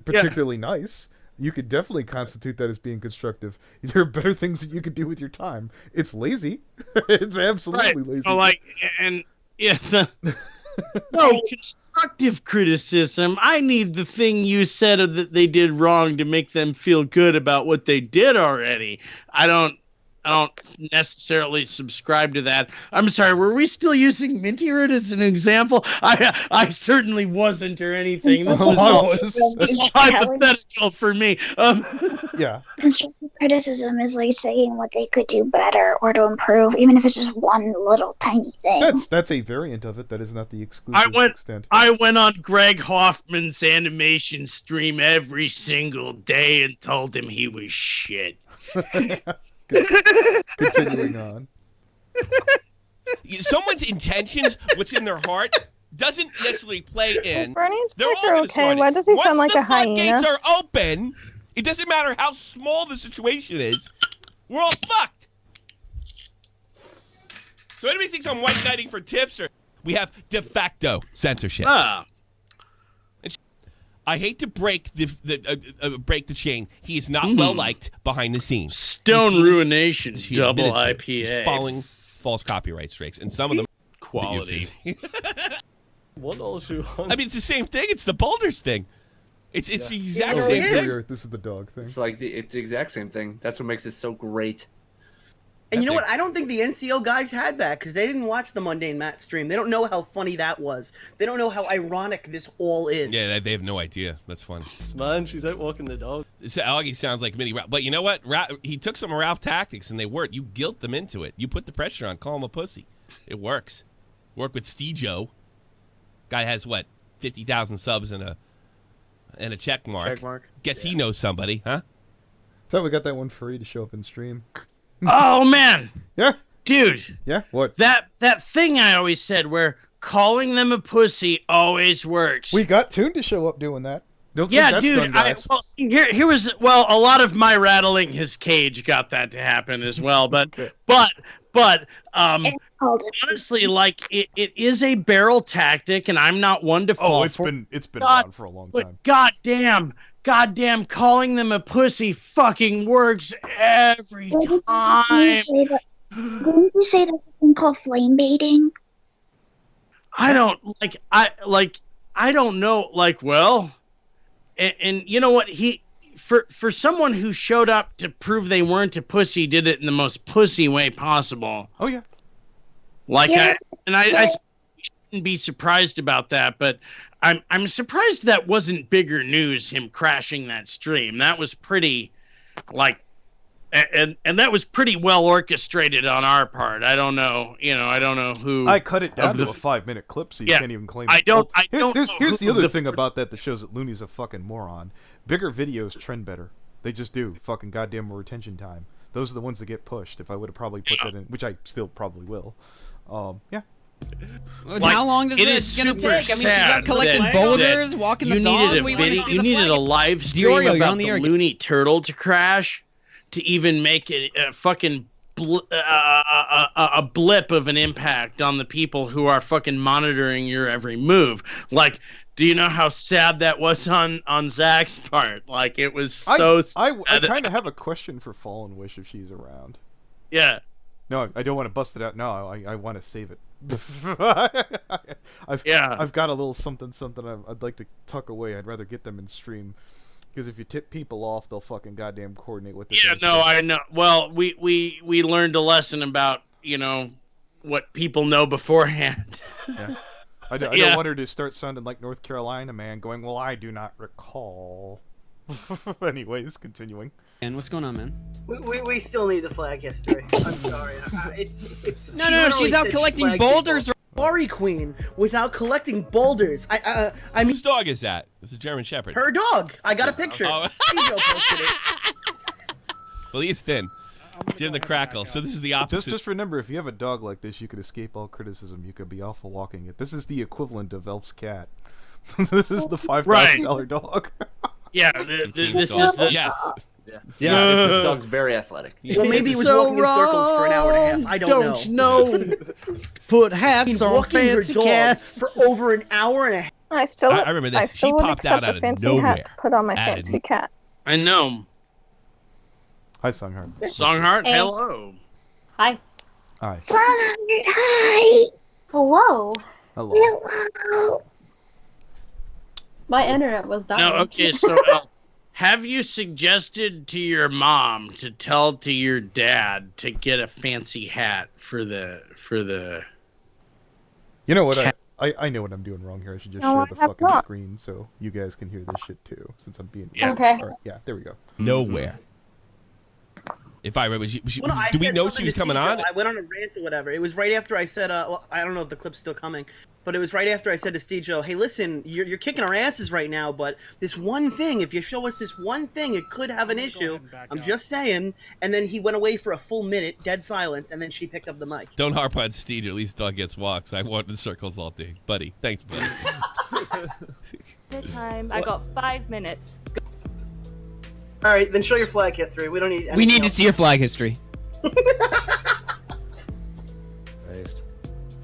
particularly nice. You could definitely constitute that as being constructive. There are better things that you could do with your time. It's lazy. It's absolutely lazy. So no constructive criticism. I need the thing you said that they did wrong to make them feel good about what they did already. I don't necessarily subscribe to that. I'm sorry, were we still using Minty Root as an example? I certainly wasn't or anything. This was hypothetical for me. Yeah. Constructive criticism is like saying what they could do better or to improve, even if it's just one little tiny thing. That's a variant of it. That is not the exclusive extent. I went on Greg Hoffman's animation stream every single day and told him he was shit. Continuing on. Someone's intentions, what's in their heart, doesn't necessarily play in. They're all okay. Why does he sound like a hyena? Once the floodgates are open, it doesn't matter how small the situation is, we're all fucked. So anybody thinks I'm white knighting for Tipster, we have de facto censorship. I hate to break the chain. He is not well liked behind the scenes. Stone Ruination, double IPA. He's following false copyright strikes, and some of them quality. What also? I mean, it's the same thing. It's the boulders thing. It's the exact same thing. This is the dog thing. It's like it's the exact same thing. That's what makes it so great. And you know what? I don't think the NCO guys had that because they didn't watch the Mundane Matt stream. They don't know how funny that was. They don't know how ironic this all is. Yeah, they have no idea. That's funny. Man, she's out walking the dog. Augie sounds like mini Ralph. But you know what? He took some of Ralph tactics and they worked. You guilt them into it. You put the pressure on. Call him a pussy. It works. Work with Steejo. Guy has what? 50,000 subs and a check mark. Guess he knows somebody, huh? So we got that one free to show up in stream. Oh man. Yeah. Dude. Yeah. What? That thing I always said where calling them a pussy always works. We got Toon to show up doing that. Don't yeah, think that's dude. done, guys. Here was a lot of my rattling his cage got that to happen as well. But honestly, like it is a barrel tactic, and I'm not one to fall. Oh, it's been around for a long time. But goddamn, calling them a pussy fucking works every time. Didn't you say that's a thing called flame baiting? I don't know. Like, well, and you know what? For someone who showed up to prove they weren't a pussy, did it in the most pussy way possible. Oh yeah. Like I shouldn't be surprised about that, but I'm surprised that wasn't bigger news. Him crashing that stream, that was pretty, and that was pretty well orchestrated on our part. I don't know, I don't know who. I cut it down to a 5-minute clip, so you can't even claim. Here's the other thing about that shows that Looney's a fucking moron. Bigger videos trend better. They just do. Fucking goddamn more retention time. Those are the ones that get pushed. If I would have probably put that in, which I still probably will. Yeah. Well, how long is it gonna take? I mean, she's out collecting boulders, walking the dog. We want to see you the needed flag. a live stream Diorio, you're about on the the air. Looney Turtle to crash to even make it a fucking a blip of an impact on the people who are fucking monitoring your every move. Like, do you know how sad that was on Zach's part? Like, it was so I sad. kind of have a question for Fallen Wish if she's around. Yeah. No, I don't want to bust it out. No, I want to save it. I've got a little something I'd like to tuck away. I'd rather get them in stream. Because if you tip people off, they'll fucking goddamn coordinate what they're Yeah, no, I know. Well, we learned a lesson about, what people know beforehand. Yeah. I don't want her to start sounding like North Carolina man going, well, I do not recall. Anyways, continuing. And what's going on, man? We still need the flag history. I'm sorry. It's No, she's out collecting boulders. Glory Queen without collecting boulders. I mean, whose dog is that? It's a German Shepherd. Her dog. I got a picture. Oh. Cedro posted it. Well, he's thin. Jim the Crackle. So this is the opposite. Just remember, if you have a dog like this, you could escape all criticism. You could be awful walking it. This is the equivalent of Elf's cat. This is the $5,000 dog. Yeah, this is the... Yeah, this dog's very athletic. Well, maybe he was walking in circles for an hour and a half. I don't know. Put hats on fancy cats for over an hour and a half. I remember this. She would popped out accept out a of fancy nowhere. hat to put on my Out of fancy cat. I know. Hi, Songhart. Songhart, Hey. hello. Hi. Hi. Hi. Hello. Hello. Hello. My internet was dying. No, okay, so have you suggested to your mom to tell to your dad to get a fancy hat for the You know what? I know what I'm doing wrong here. I should just No, share I the have fucking not. screen so you guys can hear this shit too. Since I'm being Okay. All right, yeah, there we go. Nowhere. If I remember, Well, no, I do we said know something she was to coming Cedro. on? I went on a rant or whatever. It was right after I said, well, I don't know if the clip's still coming, but it was right after I said to Stejo, hey, listen, you're kicking our asses right now, but this one thing, if you show us this one thing, it could have an issue. I'm just saying. And then he went away for a full minute, dead silence, and then she picked up the mic. Don't harp on Steve. At least dog gets walks. I walked in circles all day, buddy. Thanks, buddy. Good time. I got 5 minutes. All right, then show your flag history. We don't need. We need to see your flag history.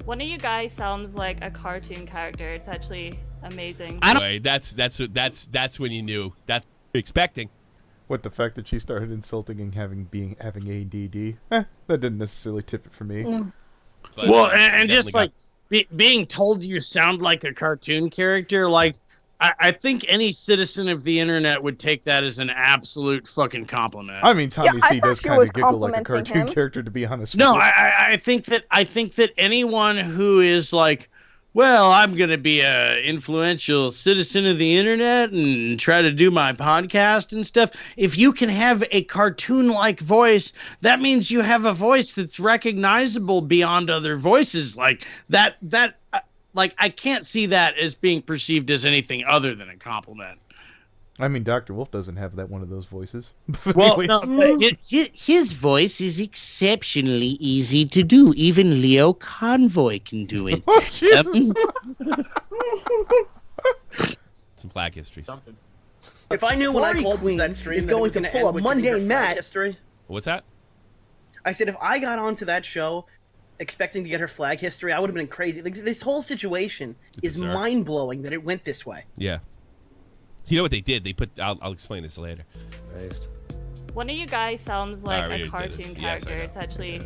One of you guys sounds like a cartoon character. It's actually amazing. Anyway, that's when you knew. That's what you're expecting. What, the fact that she started insulting and having ADD? That didn't necessarily tip it for me. But, well, and definitely just like being told you sound like a cartoon character, like I think any citizen of the internet would take that as an absolute fucking compliment. I mean, Tommy I C thought does she kind was of giggle like a complimenting cartoon him. character, to be honest. No, with you. I think that anyone who is like, well, I'm gonna be a influential citizen of the internet and try to do my podcast and stuff. If you can have a cartoon-like voice, that means you have a voice that's recognizable beyond other voices. Like that. Like, I can't see that as being perceived as anything other than a compliment. I mean, Dr. Wolf doesn't have that one of those voices. Well, Anyways. no, his voice is exceptionally easy to do. Even Leo Convoy can do it. Oh, Jesus. some flag history. Something. If I knew when I Glory called Queen that stream is that it going was to gonna pull end a with the mundane flag Matt. history. What's that? I said if I got onto that show expecting to get her flag history, I would have been crazy. Like, this whole situation is bizarre. mind blowing that it went this way. Yeah. You know what they did? They put. I'll explain this later. One of you guys sounds like we a already did cartoon this. Yes, I character. know. It's actually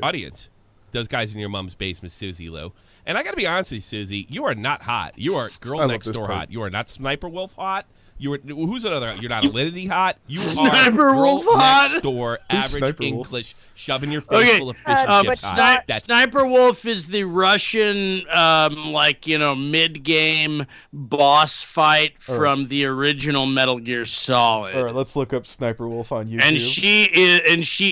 Audience. Those guys in your mom's basement, Suzy Lou. And I gotta be honest with you, Suzy, you are not hot. You are girl I love next this door part. hot. You are not Sniper Wolf hot. You are who's another? You're not Alinity hot. You are Sniper girl Wolf next hot? door, Who's average Sniper Wolf? English, shoving your face Okay, full of fish and chips hot. That's Sniper Wolf is the Russian, mid-game boss fight All right. from the original Metal Gear Solid. All right, let's look up Sniper Wolf on YouTube.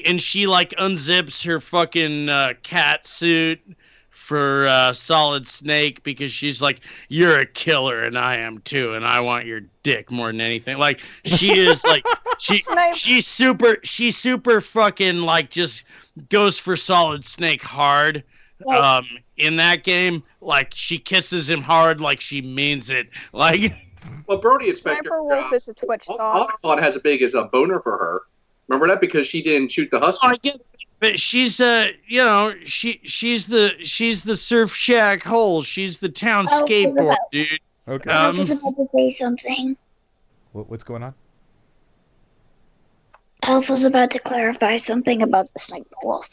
And she like unzips her fucking cat suit, for Solid Snake because she's like, you're a killer and I am too, and I want your dick more than anything. Like she is like she's super fucking like just goes for Solid Snake hard. In that game, like she kisses him hard, like she means it. Like, well, Brony Inspector. Sniper Wolf is a Twitch star. Autobot has a big as a boner for her. Remember that because she didn't shoot the husky. I get it, but she's she's the Surf Shack hole. She's the town skateboard dude. Okay. I was about to say something. What's going on? Elf was about to clarify something about the Sniper Wolf.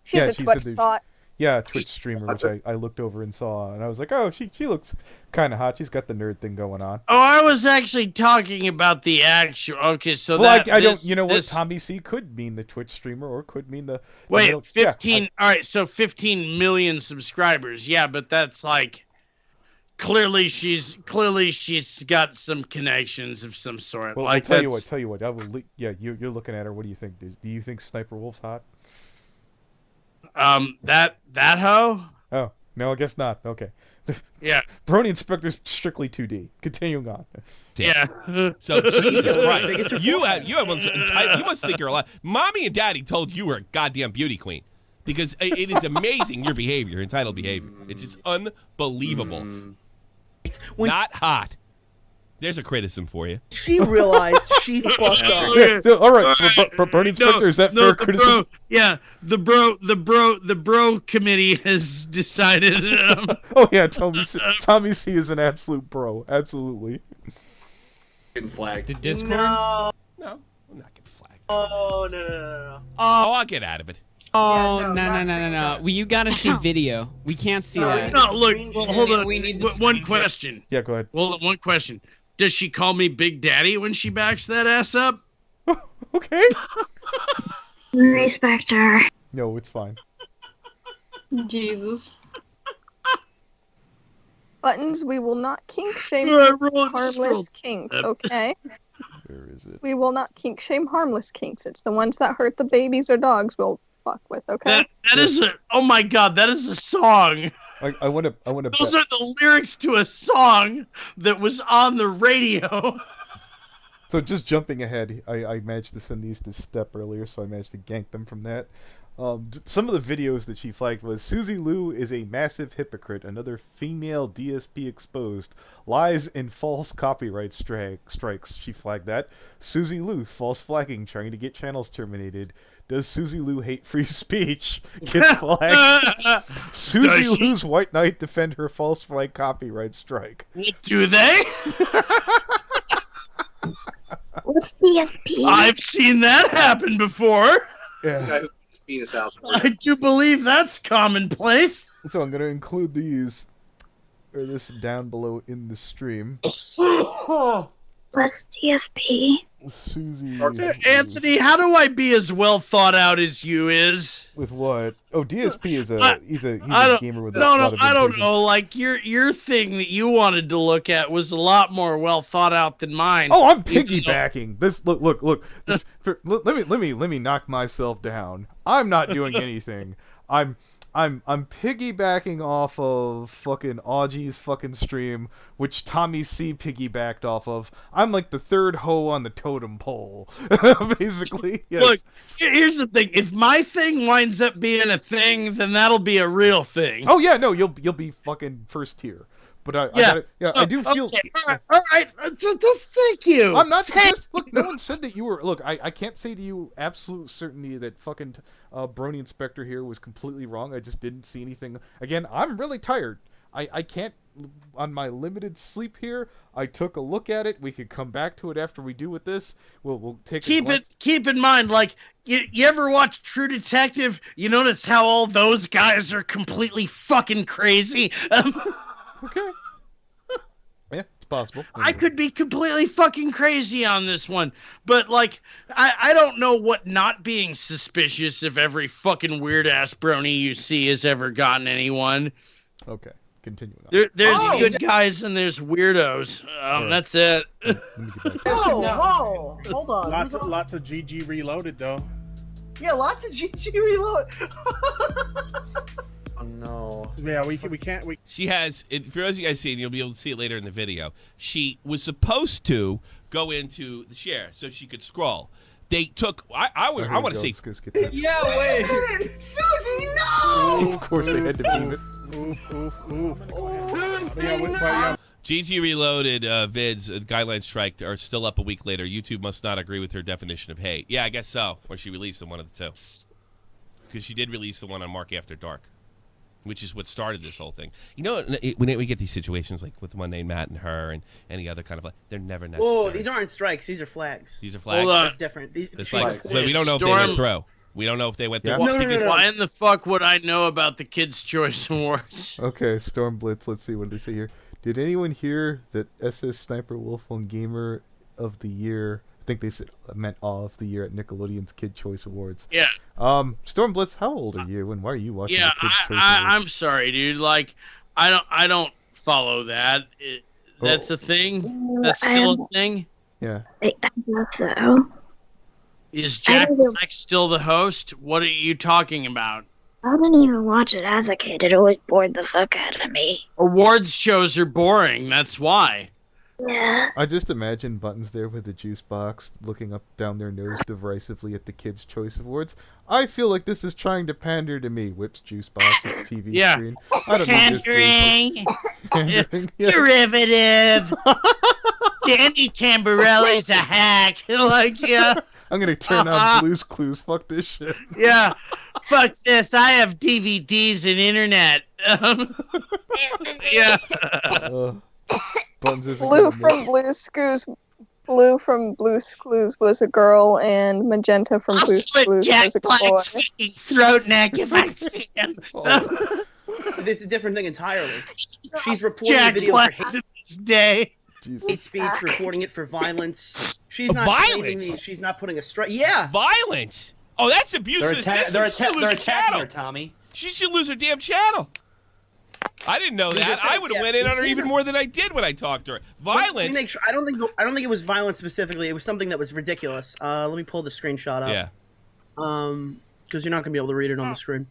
She's a Twitch star. Yeah, Twitch streamer, which I looked over and saw, and I was like, oh, she looks kind of hot. She's got the nerd thing going on. Oh, I was actually talking about the actual. Okay, so well, that I don't. You know what? Tommy C could mean the Twitch streamer, or could mean the. Wait, 15. Yeah, all right, so 15 million subscribers. Yeah, but that's like. Clearly, she's got some connections of some sort. Well, like, tell you what. I will. Yeah, you're looking at her. What do you think? Do you think Sniper Wolf's hot? That hoe? Oh, no, I guess not. Okay. Yeah. Brony Inspector's strictly 2D. Continuing on. Yeah. So Jesus Christ, you must think you're alive. Mommy and Daddy told you were a goddamn beauty queen because it is amazing your behavior, entitled behavior. It's just unbelievable. Not hot. There's a criticism for you. She realized she fucked up. Yeah, all right, Brony Inspector, is that fair criticism? The bro committee has decided. Oh yeah, Tommy C is an absolute bro. Absolutely. Getting flagged. The Discord? No, I'm not getting flagged. Oh no. Oh, I'll get out of it. Oh, no. Well, you gotta see video. We can't see that. No, look, hold on. We need one question. Yeah, go ahead. Well, one question. Does she call me Big Daddy when she backs that ass up? Okay. Respect her. No, it's fine. Jesus. Buttons, we will not kink shame harmless kinks, okay? Where is it? We will not kink shame harmless kinks. It's the ones that hurt the babies or dogs we'll fuck with, okay? That is oh my god, that is a song. I want to. Those are the lyrics to a song that was on the radio. So just jumping ahead, I managed to send these to Step earlier, so I managed to gank them from that. Some of the videos that she flagged was Suzy Lou is a massive hypocrite, another female DSP exposed, lies and false copyright strikes. She flagged that. Suzy Lou, false flagging, trying to get channels terminated. Does Suzy Lou hate free speech? Gets flagged. Suzy Lou's White Knight defend her false flag copyright strike. Do they? What's DSP? I've seen that happen before. Yeah. Penis out. I do believe that's commonplace. So I'm going to include this down below in the stream. What's DSP? Suzy. Anthony, how do I be as well thought out as you is? With what? Oh, DSP is he's a gamer with a lot of I don't impatience. know. Like your thing that you wanted to look at was a lot more well thought out than mine. Oh, I'm piggybacking. This look. Let me knock myself down. I'm not doing anything. I'm piggybacking off of fucking Augie's fucking stream, which Tommy C piggybacked off of. I'm like the third hoe on the totem pole, basically. Yes. Look, here's the thing. If my thing winds up being a thing, then that'll be a real thing. Oh yeah, no, you'll be fucking first tier. But I do feel. Okay, all right. Thank you. I'm not suggesting. Look, no one said that you were. Look, I can't say to you absolute certainty that fucking Brony Inspector here was completely wrong. I just didn't see anything. Again, I'm really tired. I can't. On my limited sleep here, I took a look at it. We could come back to it after we do with this. We'll take. Keep in mind, like you ever watch True Detective? You notice how all those guys are completely fucking crazy. Okay. Yeah, it's possible. I could be completely fucking crazy on this one, but like, I don't know what not being suspicious of every fucking weird ass brony you see has ever gotten anyone. Okay, continuing on. There's good guys and there's weirdos. That's it. Whoa, hold on. Lots of GG Reloaded though. Yeah, lots of GG Reload. Oh no. Yeah, we can't. She has, for those of you guys see it, you'll be able to see it later in the video. She was supposed to go into the share so she could scroll. They took, I want to say, Yeah, wait. Suzy, no! Of course they had to beam it. GG Reloaded vids, guideline strike, are still up a week later. YouTube must not agree with her definition of hate. Yeah, I guess so. Or she released them, one of the two. Because she did release the one on Mark After Dark, which is what started this whole thing. You know, when we get these situations like with the one named Matt and her and any other kind of, they're never necessary. Oh, these aren't strikes. These are flags. These are flags? That's different. Flags. So we don't know if they went through. We don't know if they went through. No. Why in the fuck would I know about the Kids' Choice Awards? Okay, Storm Blitz. Let's see what they say here. Did anyone hear that SS Sniper Wolf won Gamer of the Year? I think they said meant of the year at Nickelodeon's Kid Choice Awards. Yeah. Storm Blitz, how old are you, and why are you watching the Kids Choice Awards? I'm sorry, dude. Like, I don't follow that. That's a thing. That's still a thing. Yeah. I guess so. Is Jack Black still the host? What are you talking about? I didn't even watch it as a kid. It always bored the fuck out of me. Awards shows are boring. That's why. Yeah. I just imagine Buttons there with the juice box looking up down their nose derisively at the Kids' Choice Awards. I feel like this is trying to pander to me. Whips juice box at the TV screen. I don't know this Pandering. Derivative. Danny Tamborelli's a hack. Like, yeah. I'm going to turn on Blue's Clues. Fuck this shit. Yeah. Fuck this. I have DVDs and internet. Yeah. Buttons isn't Blue from Blue's Clues. Blue from Blue's Clues was a girl, and Magenta from Blue's Clues Jack was a boy. Black's fucking throat neck if I see him. This is a different thing entirely. She's reporting Jack the video Black for to this day. hate speech, reporting it for violence. She's not Violence? these. She's not putting a strike. Yeah, violence. Oh, that's abuse of the system. They're She should lose her attacking channel. her, Tommy. She should lose her damn channel. I didn't know that. I would have went in on her even more than I did when I talked to her. Violence. Let me make sure. I don't think it was violence specifically. It was something that was ridiculous. Let me pull the screenshot up. Yeah. Because you're not gonna be able to read it on the screen.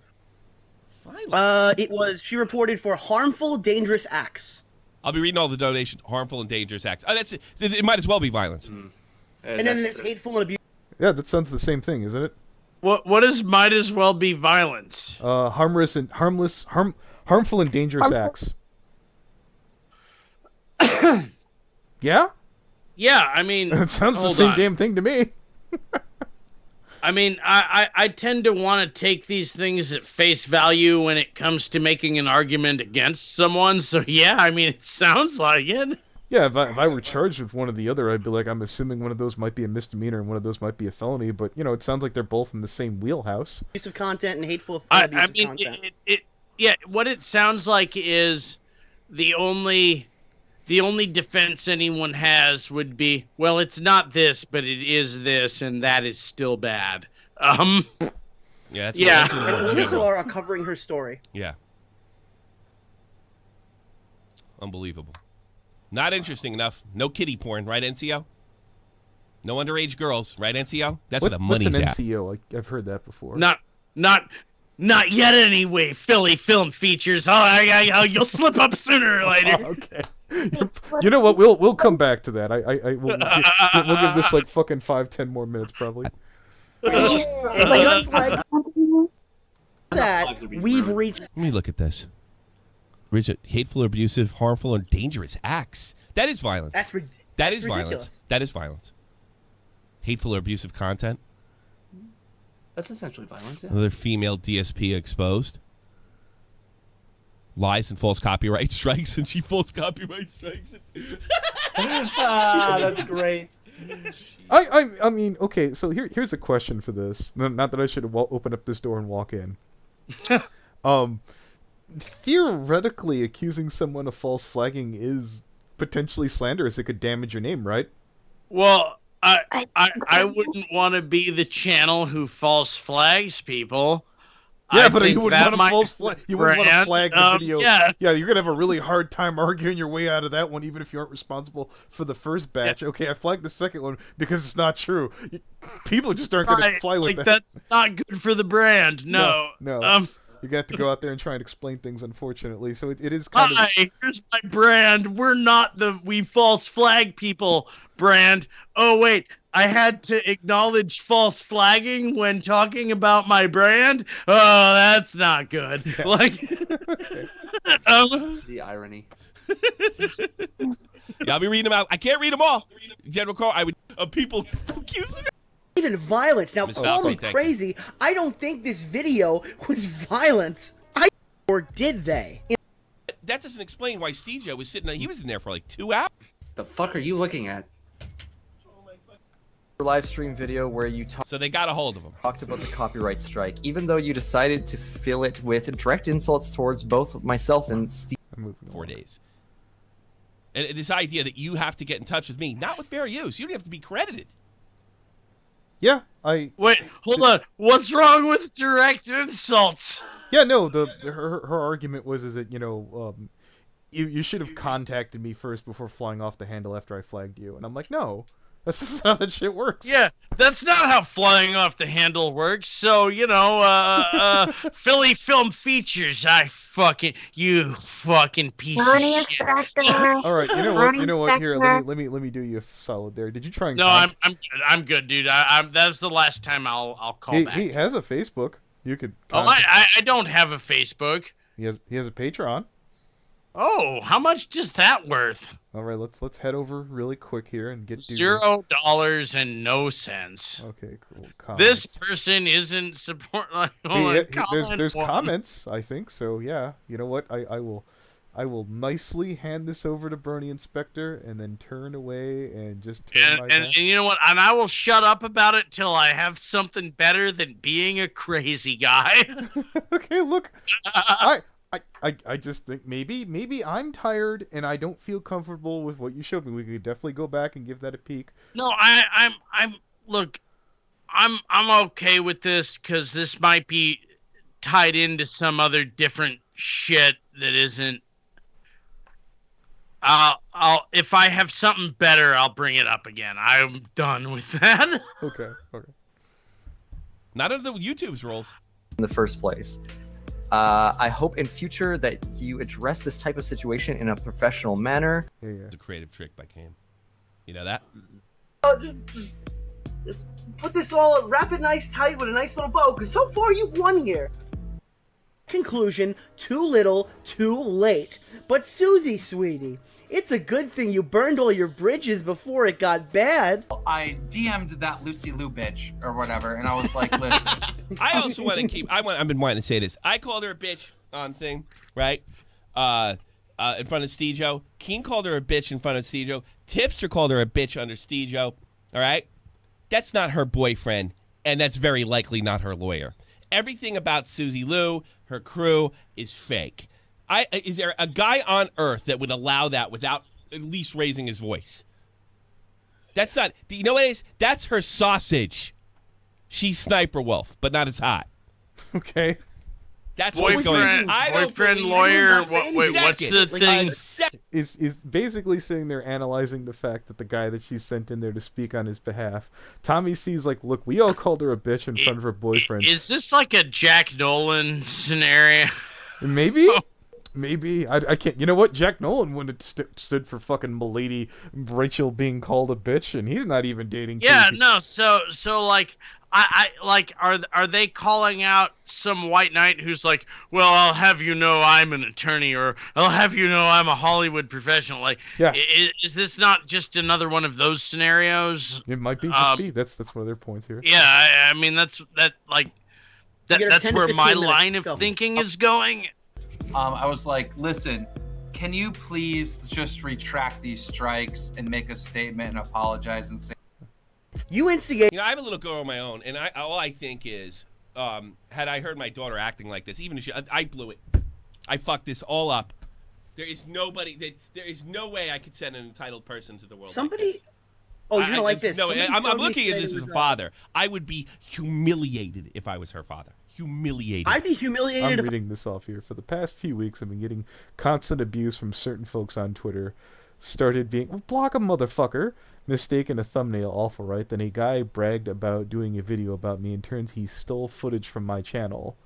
Violence. She reported for harmful, dangerous acts. I'll be reading all the donations. Harmful and dangerous acts. Oh, that's it. It might as well be violence. And then there's hateful and abuse. Yeah, that sounds the same thing, isn't it? What is might as well be violence? Harmful and dangerous acts. Yeah? Yeah, I mean... It sounds the same damn thing to me. I mean, I tend to want to take these things at face value when it comes to making an argument against someone. So, yeah, I mean, it sounds like it. Yeah, if I were charged with one or the other, I'd be like, I'm assuming one of those might be a misdemeanor and one of those might be a felony. But, you know, it sounds like they're both in the same wheelhouse. Abusive content and hateful abusive content. Yeah, what it sounds like is the only defense anyone has would be, well, it's not this, but it is this, and that is still bad. Yeah, that's And people are covering her story. Yeah. Unbelievable. Not interesting enough. No kiddie porn, right, NCO? No underage girls, right, NCO? That's what the money's What's an at. NCO? I've heard that before. Not yet anyway, Philly Film Features. You'll slip up sooner or later. Okay. You know what? We'll come back to that. We'll give this like fucking 5-10 more minutes probably. That we've reached. Let me look at this. Hateful, abusive, harmful, and dangerous acts. That is violence. That is violence. Ridiculous. That is violence. Hateful or abusive content. That's essentially violence. Yeah. Another female DSP exposed. Lies and false copyright strikes, and she false copyright strikes it. That's great. I mean, okay, so here's a question for this. Not that I should open up this door and walk in. Theoretically, accusing someone of false flagging is potentially slanderous. It could damage your name, right? Well, I wouldn't want to be the channel who false flags people. Yeah, but you wouldn't want to false flag. You wouldn't want to flag the video. Yeah, you're gonna have a really hard time arguing your way out of that one, even if you aren't responsible for the first batch. Yeah. Okay, I flagged the second one because it's not true. People just aren't gonna fly with that. That's not good for the brand. No. No. You're gonna have to go out there and try and explain things, unfortunately. So it is kind of. Hi, here's my brand. We're not the we false flag people brand. Oh wait, I had to acknowledge false flagging when talking about my brand. Oh, that's not good. Yeah. Like, The irony. Yeah, I'll be reading them out. I can't read them all. General Carl, I would people accusing. Even violence. Now, Miss call Valkyrie, me thank crazy. I don't think this video was violent. Or did they? That doesn't explain why Steve was sitting. He was in there for like 2 hours. The fuck are you looking at? Live stream video where you so they got a hold of him. Talked about the copyright strike, even though you decided to fill it with direct insults towards both myself and Steve. 4 days. And this idea that you have to get in touch with me, not with fair use. You don't have to be credited. Yeah, wait, hold on. What's wrong with direct insults? Yeah, no. Her argument was that you should have contacted me first before flying off the handle after I flagged you, and I'm like, no. That's just how that shit works. Yeah, that's not how flying off the handle works. So, Philly Film Features, you fucking piece of shit. All right, you know what? Here, let me do you a solid there. Did you try and? No, I'm good, dude. That's the last time I'll call back. He has a Facebook. You could. I don't have a Facebook. He has a Patreon. Oh, how much is that worth? All right, let's head over really quick here and get $0 and no cents. Okay, cool. This person isn't support. There's comments, I think. So yeah, you know what? I will nicely hand this over to Brony Inspector and then turn away and just turn my back. And you know what? And I will shut up about it till I have something better than being a crazy guy. Okay, look, I just think maybe I'm tired and I don't feel comfortable with what you showed me. We could definitely go back and give that a peek. No, I'm okay with this because this might be tied into some other different shit that isn't. I'll if I have something better, I'll bring it up again. I'm done with that. Okay. Not under the YouTube's rules. In the first place. I hope in future that you address this type of situation in a professional manner. Yeah. It's a creative trick by Cam. You know that? Oh, just put this all, wrap it nice tight with a nice little bow, because so far you've won here. Conclusion, too little, too late. But Suzy, sweetie, it's a good thing you burned all your bridges before it got bad. I DM'd that Lucy Lou bitch or whatever, and I was like, listen. I also want to keep. I've been wanting to say this. I called her a bitch on thing, right? In front of Stejo. Keen called her a bitch in front of Stejo. Tipster called her a bitch under Stejo. All right, that's not her boyfriend, and that's very likely not her lawyer. Everything about Suzy Lou, her crew, is fake. Is there a guy on earth that would allow that without at least raising his voice? That's not. You know what it is? That's her sausage. She's Sniper Wolf, but not as hot. Okay. That's what's going on. Boyfriend, lawyer. What's the thing? Is basically sitting there analyzing the fact that the guy that she sent in there to speak on his behalf, Tommy sees like, look, we all called her a bitch in front of her boyfriend. Is this like a Jack Nolan scenario? Maybe. Maybe. I can't. You know what? Jack Nolan wouldn't have stood for fucking Milady Rachel being called a bitch, and he's not even dating. Yeah, Katie. no. So like, I like, are they calling out some white knight who's like, well, I'll have you know I'm an attorney, or I'll have you know I'm a Hollywood professional. Like, yeah. Is this not just another one of those scenarios? It might be. Just be. That's one of their points here. Yeah, I mean that's where my line of thinking is going. I was like, listen, can you please just retract these strikes and make a statement and apologize and say you instigate. You know, I have a little girl of my own, and all I think is, had I heard my daughter acting like this, even if I blew it, I fucked this all up. There is no way I could send an entitled person to the world. Somebody. Like this. Oh, you don't like this? No, I'm looking at this as a father. I would be humiliated if I was her father. Humiliated. I'd be humiliated. I'm reading this off here. For the past few weeks, I've been getting constant abuse from certain folks on Twitter. Started being, well, block a motherfucker, mistaken a thumbnail awful right. Then a guy bragged about doing a video about me, and turns he stole footage from my channel.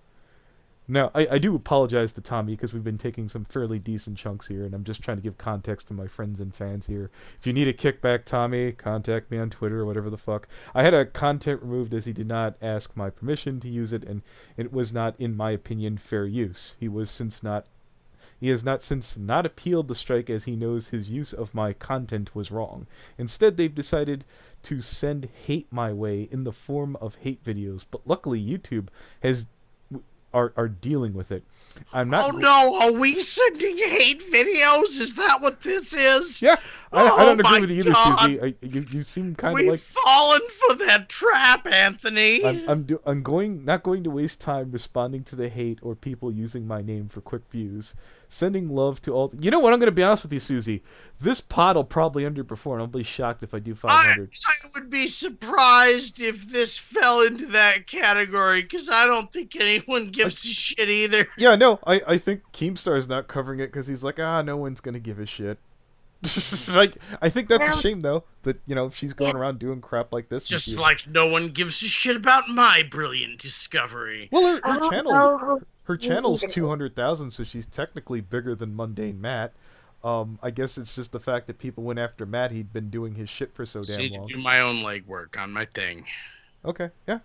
Now, I do apologize to Tommy because we've been taking some fairly decent chunks here, and I'm just trying to give context to my friends and fans here. If you need a kickback, Tommy, contact me on Twitter or whatever the fuck. I had a content removed as he did not ask my permission to use it, and it was not, in my opinion, fair use. He has not since not appealed the strike as he knows his use of my content was wrong. Instead, they've decided to send hate my way in the form of hate videos, but luckily YouTube are dealing with it. I'm not. Oh no! Are we sending hate videos? Is that what this is? Yeah, I don't agree my with you either, God. Suzy. You seem kind of We've like. fallen for that trap, Anthony. I'm not going to waste time responding to the hate or people using my name for quick views. Sending love to all. You know what? I'm going to be honest with you, Suzy. This pod will probably underperform. I'll be shocked if I do 500. I would be surprised if this fell into that category because I don't think anyone gives a shit either. Yeah, no, I think Keemstar's not covering it because he's like, no one's going to give a shit. Like, I think that's a shame, though, that, if she's going around doing crap like this. Just like no one gives a shit about my brilliant discovery. Well, her channel's 200,000, so she's technically bigger than Mundane Matt. I guess it's just the fact that people went after Matt. He'd been doing his shit for so damn long. Do my own legwork on my thing. Okay, yeah.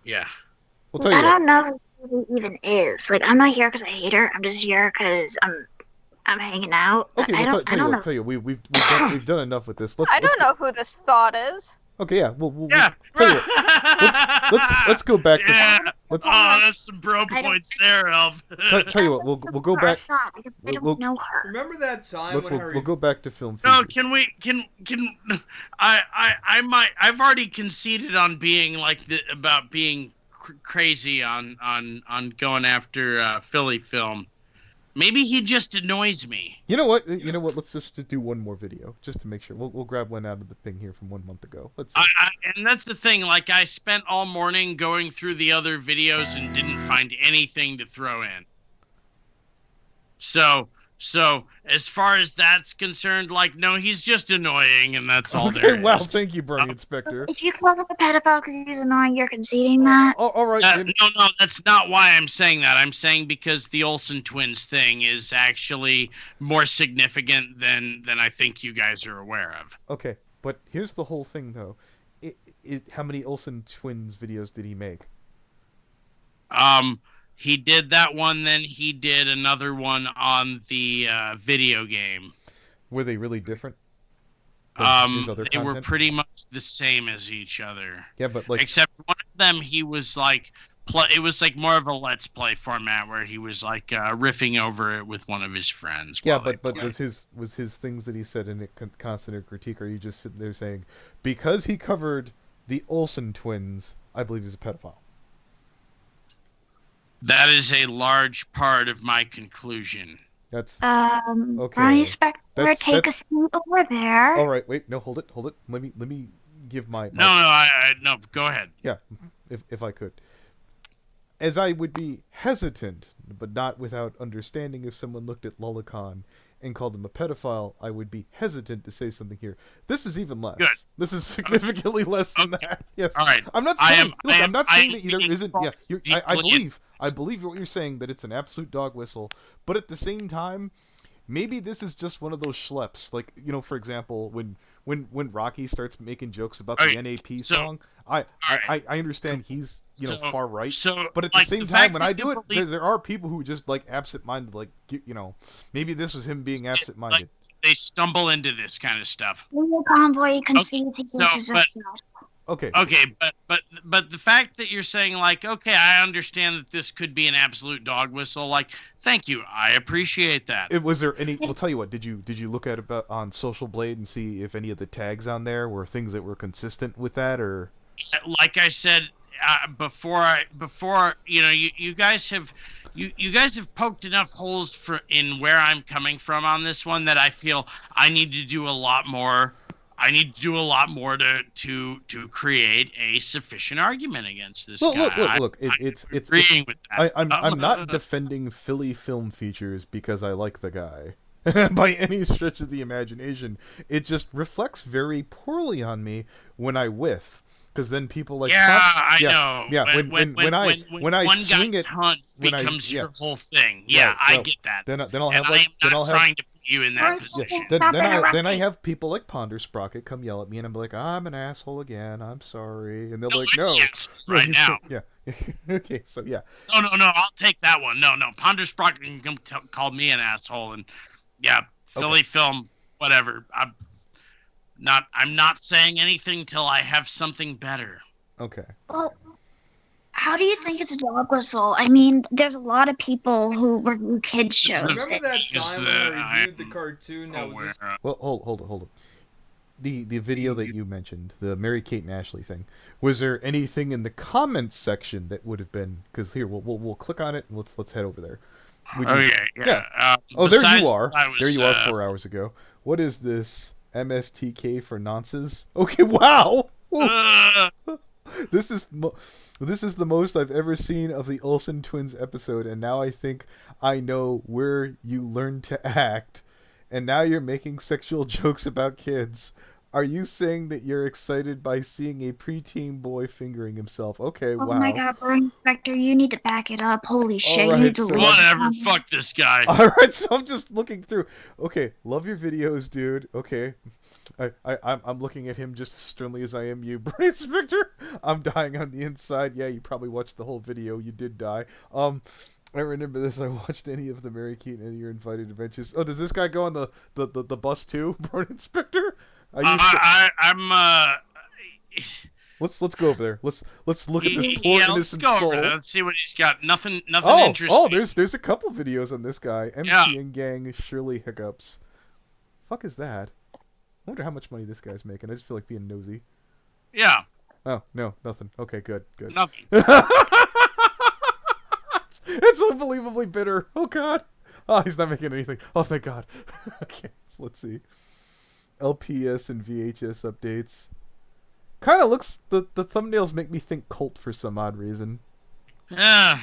Yeah. We'll tell you I don't know who he even is. Like, I'm not here because I hate her. I'm just here because I'm hanging out. Okay, I tell you, we've done enough with this. I don't know who this thought is. Okay, yeah, we'll tell you what. Let's go back to that's some bro points there, Elf. tell you what, we'll go back. I don't know her. Remember that time when we'll go back to film. No, can I've already conceded on being about being crazy on going after Philly film. Maybe he just annoys me. You know what? Let's just do one more video just to make sure. We'll grab one out of the thing here from 1 month ago. Let's. And that's the thing. Like, I spent all morning going through the other videos and didn't find anything to throw in. So as far as that's concerned, no, he's just annoying, and that's all there is. Wow, thank you, Brony Inspector. If you call him a pedophile because he's annoying, you're conceding that? All right. No, that's not why I'm saying that. I'm saying because the Olsen twins thing is actually more significant than I think you guys are aware of. Okay, but here's the whole thing, though. How many Olsen twins videos did he make? He did that one, then he did another one on the video game. Were they really different? They were pretty much the same as each other. Yeah, but except one of them, he was it was more of a let's play format where he was riffing over it with one of his friends. Yeah, but was his things that he said in it constant or critique? Or are you just sitting there saying because he covered the Olsen twins, I believe he's a pedophile? That is a large part of my conclusion. That's okay. Brony Spectre, take a seat over there. All right, wait, no, hold it. Let me give my. No, go ahead. Yeah, if I could, as I would be hesitant, but not without understanding. If someone looked at Lolicon and called him a pedophile, I would be hesitant to say something here. This is even less. Good. This is significantly less than that. Yes. All right. I'm not saying. I'm not saying that there isn't. Yeah. I believe what you're saying, that it's an absolute dog whistle. But at the same time, maybe this is just one of those schleps. Like, for example, when Rocky starts making jokes about the NAP song, I understand he's far right. But at the same time, when I do it, there are people who just absent-minded, maybe this was him being absent-minded. They stumble into this kind of stuff. Convoy concedes Okay. Okay, but the fact that you're saying okay, I understand that this could be an absolute dog whistle. Thank you, I appreciate that. Was there any? I'll tell you what. Did you look at it on Social Blade and see if any of the tags on there were things that were consistent with that, or? Like I said before, you guys have poked enough holes in where I'm coming from on this one that I feel I need to do a lot more. I need to do a lot more to create a sufficient argument against this guy. Look. It's agreeing with that. I'm not defending Philly Film Features because I like the guy by any stretch of the imagination. It just reflects very poorly on me when I whiff. Because then people like I yeah, know. Yeah, when I one swing guy's it, hunt becomes your whole thing. Yeah, right, I well, get that. Then I'll and have like I am not trying have, to put you in that position. Then I have people like Ponder Sprocket come yell at me, and I'm like, I'm an asshole again. I'm sorry, and they'll be like, no, right you now. can't. Yeah. Okay, so yeah. No, I'll take that one. No, Ponder Sprocket can come call me an asshole, and yeah, Philly film, whatever. I'm not saying anything till I have something better. Okay. Well, how do you think it's a dog whistle? I mean, there's a lot of people who review kids shows. Remember that time when I reviewed the cartoon that was this... Well, hold on. The video that you mentioned, the Mary Kate and Ashley thing, was there anything in the comments section that would have been? Because here we'll click on it and let's head over there. Okay, yeah. Oh, there you are. I was, there you are 4 hours ago. What is this? MSTK for nonces? Okay, wow. This is the most I've ever seen of the Olsen twins episode, and now I think I know where you learned to act, and now you're making sexual jokes about kids. Are you saying that you're excited by seeing a preteen boy fingering himself? Okay, wow. Oh my god, Brony Inspector, you need to back it up. Holy shit, right, you need to so leave. Whatever, fuck this guy. Alright, so I'm just looking through. Okay, love your videos, dude. Okay. I'm looking at him just as sternly as I am you. Brony Inspector, I'm dying on the inside. Yeah, you probably watched the whole video. You did die. I remember this. I watched any of the Mary Kate and Your Invited Adventures. Oh, does this guy go on the bus too, Brony Inspector? Let's go over there. Let's look at this poor innocent soul. Let's see what he's got. Nothing oh, interesting. Oh, there's a couple videos on this guy. MT and Gang Shirley Hiccups. Fuck is that? I wonder how much money this guy's making. I just feel like being nosy. Yeah. Oh, no, nothing. Okay, good. Nothing. It's unbelievably bitter. Oh god. Oh, he's not making anything. Oh, thank god. Okay, so let's see. LPS and VHS updates. Kind of looks... The thumbnails make me think cult for some odd reason. Yeah.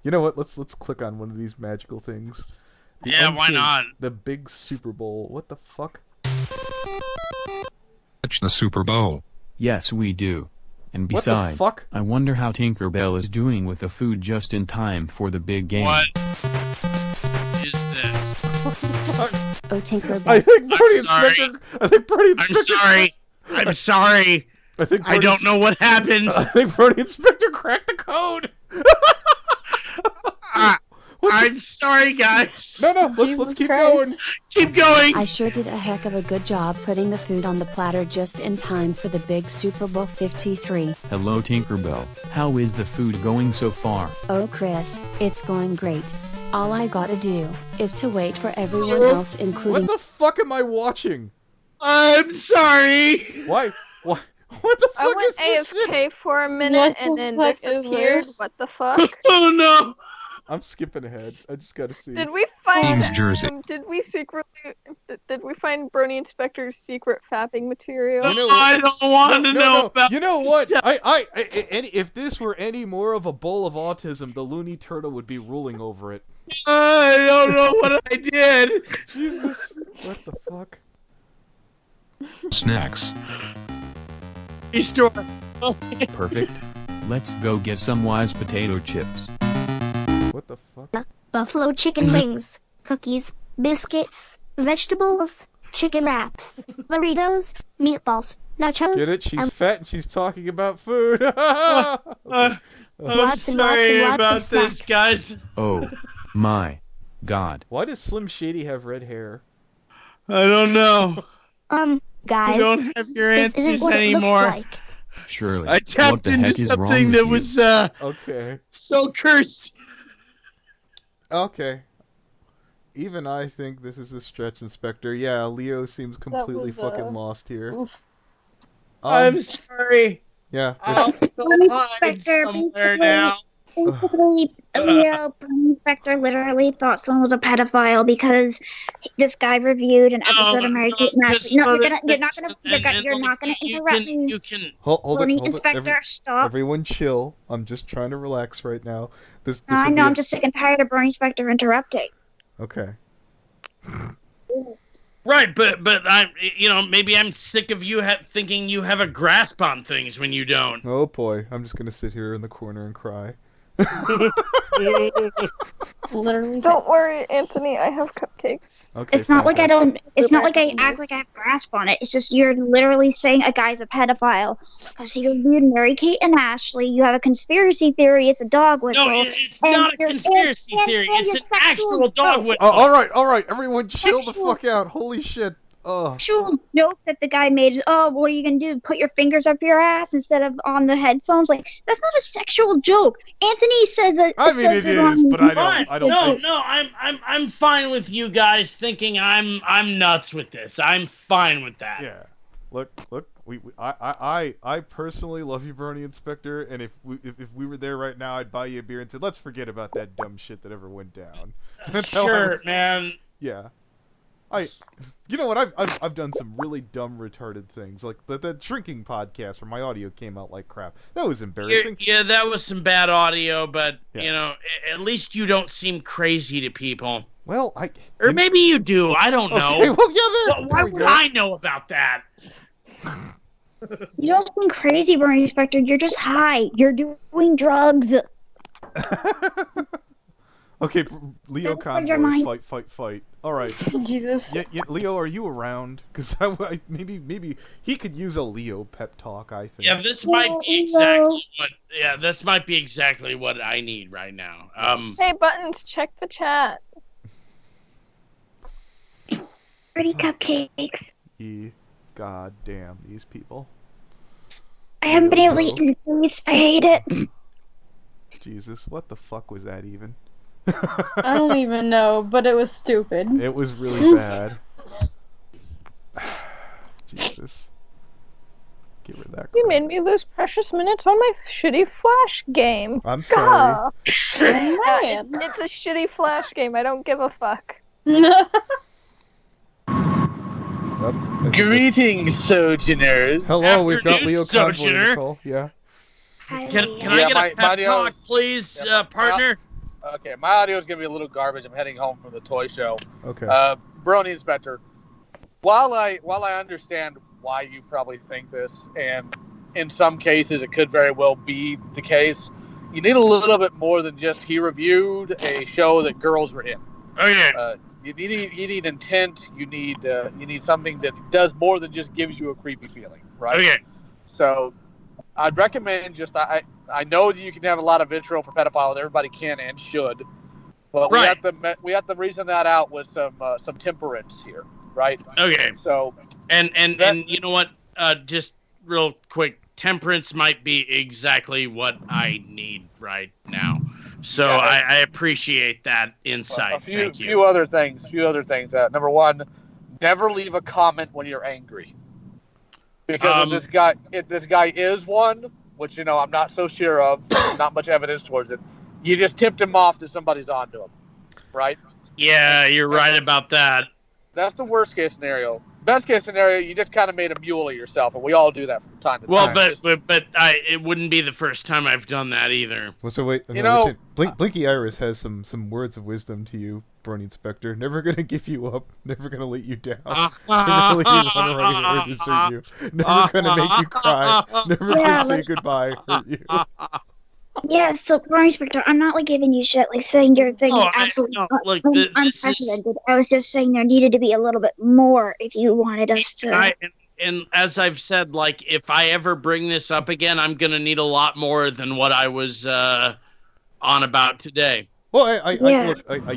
You know what? Let's click on one of these magical things. Why not? The big Super Bowl. What the fuck? Watch the Super Bowl. Yes, we do. And What the besides, fuck? I wonder how Tinkerbell is doing with the food just in time for the big game. What is this? Oh, Tinkerbell. I think Brony Inspector... I'm sorry. I don't know what happened. I think Brony Inspector cracked the code. I'm sorry, guys. No, let's keep going. Keep going. I sure did a heck of a good job putting the food on the platter just in time for the big Super Bowl 53. Hello, Tinkerbell. How is the food going so far? Oh, Chris, it's going great. All I gotta do is to wait for everyone else, including... What the fuck am I watching? I'm sorry. Why? What the fuck I went is this AFK shit? for a minute and then this appeared. What the fuck? Oh no! I'm skipping ahead. I just gotta see. Did we find? Team's jersey. Did we find Brony Inspector's secret fapping material? You know I don't want to know about. You know what? If this were any more of a bowl of autism, the Looney Turtle would be ruling over it. I don't know what I did. Jesus, what the fuck? Snacks. Store. Perfect. Let's go get some wise potato chips. What the fuck? Buffalo chicken wings, cookies, biscuits, vegetables, chicken wraps, burritos, meatballs, nachos. Get it? She's fat and she's talking about food. I'm sorry about this, guys. Oh, my God. Why does Slim Shady have red hair? I don't know. Guys, I don't have your this isn't answers what it looks anymore. like. Surely. I tapped into something that was okay. So cursed. Okay. Even I think this is a stretch, Inspector. Yeah, Leo seems completely fucking lost here. I'm sorry. Yeah. I'll hide somewhere now. Basically, Leo, Inspector literally thought someone was a pedophile because this guy reviewed an episode of Mary Kate and Ashley. No, you're not gonna interrupt me. You can hold it. Inspector, stop. Everyone chill. I'm just trying to relax right now. I know. I'm just sick and tired of Brony Inspector interrupting. Okay. Right, but I'm, maybe I'm sick of you thinking you have a grasp on things when you don't. Oh boy, I'm just gonna sit here in the corner and cry. Literally. Don't worry, Anthony. I have cupcakes. Okay, It's not like I don't. It's not like I act like I have grasp on it. It's just you're literally saying a guy's a pedophile because he reviewed Mary Kate and Ashley. You have a conspiracy theory. It's a dog whistle. No, it's not a conspiracy theory. It's an actual dog whistle. All right, everyone, chill the fuck out. Holy shit. Actual joke that the guy made is, oh, what are you gonna do? Put your fingers up your ass instead of on the headphones? Like, that's not a sexual joke. Anthony says that. I mean, it is, but I don't. No, I'm fine with you guys thinking I'm nuts with this. I'm fine with that. Yeah. Look. I personally love you, Brony Inspector, and if we were there right now, I'd buy you a beer and say, let's forget about that dumb shit that ever went down. That's how sure, man. Yeah. You know what? I've done some really dumb, retarded things, like the drinking podcast where my audio came out like crap. That was embarrassing. Yeah, that was some bad audio, but at least you don't seem crazy to people. Well, or maybe you do. I don't know. Okay, well, yeah, why would I know about that? You don't seem crazy, Brony Inspector. You're just high. You're doing drugs. Okay, Leo Convoy, fight. All right. Jesus. Yeah, Leo, are you around? Because maybe he could use a Leo pep talk, I think. Yeah, this might be exactly what. Yeah, this might be exactly what I need right now. Hey, Buttons, check the chat. Pretty cupcakes. God damn these people. I haven't been able to eat in peace. I hate it. Jesus, what the fuck was that even? I don't even know, but it was stupid. It was really bad. Jesus. Get rid of that. You made me lose precious minutes on my shitty Flash game. I'm sorry. Yeah, it's a shitty Flash game. I don't give a fuck. Greetings, Sojourners. Hello, we've got Leo Convoy in the call. Yeah. Can I get a pep talk, please, partner? Okay, my audio is going to be a little garbage. I'm heading home from the toy show. Okay. Brony Inspector, while I understand why you probably think this, and in some cases it could very well be the case, you need a little bit more than just he reviewed a show that girls were in. Okay. You need intent. You need something that does more than just gives you a creepy feeling, right? Okay. So, I'd recommend just I know that you can have a lot of vitriol for pedophiles. Everybody can and should, but we have to reason that out with some temperance here, right? Okay. So and you know what? Just real quick, temperance might be exactly what I need right now. So yeah, I appreciate that insight. Thank you. A few other things. Number one, never leave a comment when you're angry. Because if this guy is one, which I'm not so sure of, not much evidence towards it, you just tipped him off that somebody's onto him, right? Yeah, you're right about that. That's the worst case scenario. Best case scenario, you just kind of made a mule of yourself, and we all do that from time to time. Well, but it wouldn't be the first time I've done that either. Well, so wait, Blinky Iris has some words of wisdom to you, Brony Inspector. Never gonna give you up. Never gonna let you down. Never let you run away or desert you. Never gonna make you cry. Never gonna say goodbye. Hurt you. Yeah, so Brony Inspector, I'm not giving you shit, saying your thing is absolutely unprecedented. I was just saying there needed to be a little bit more if you wanted us to. And as I've said, if I ever bring this up again, I'm gonna need a lot more than what I was on about today. Well, I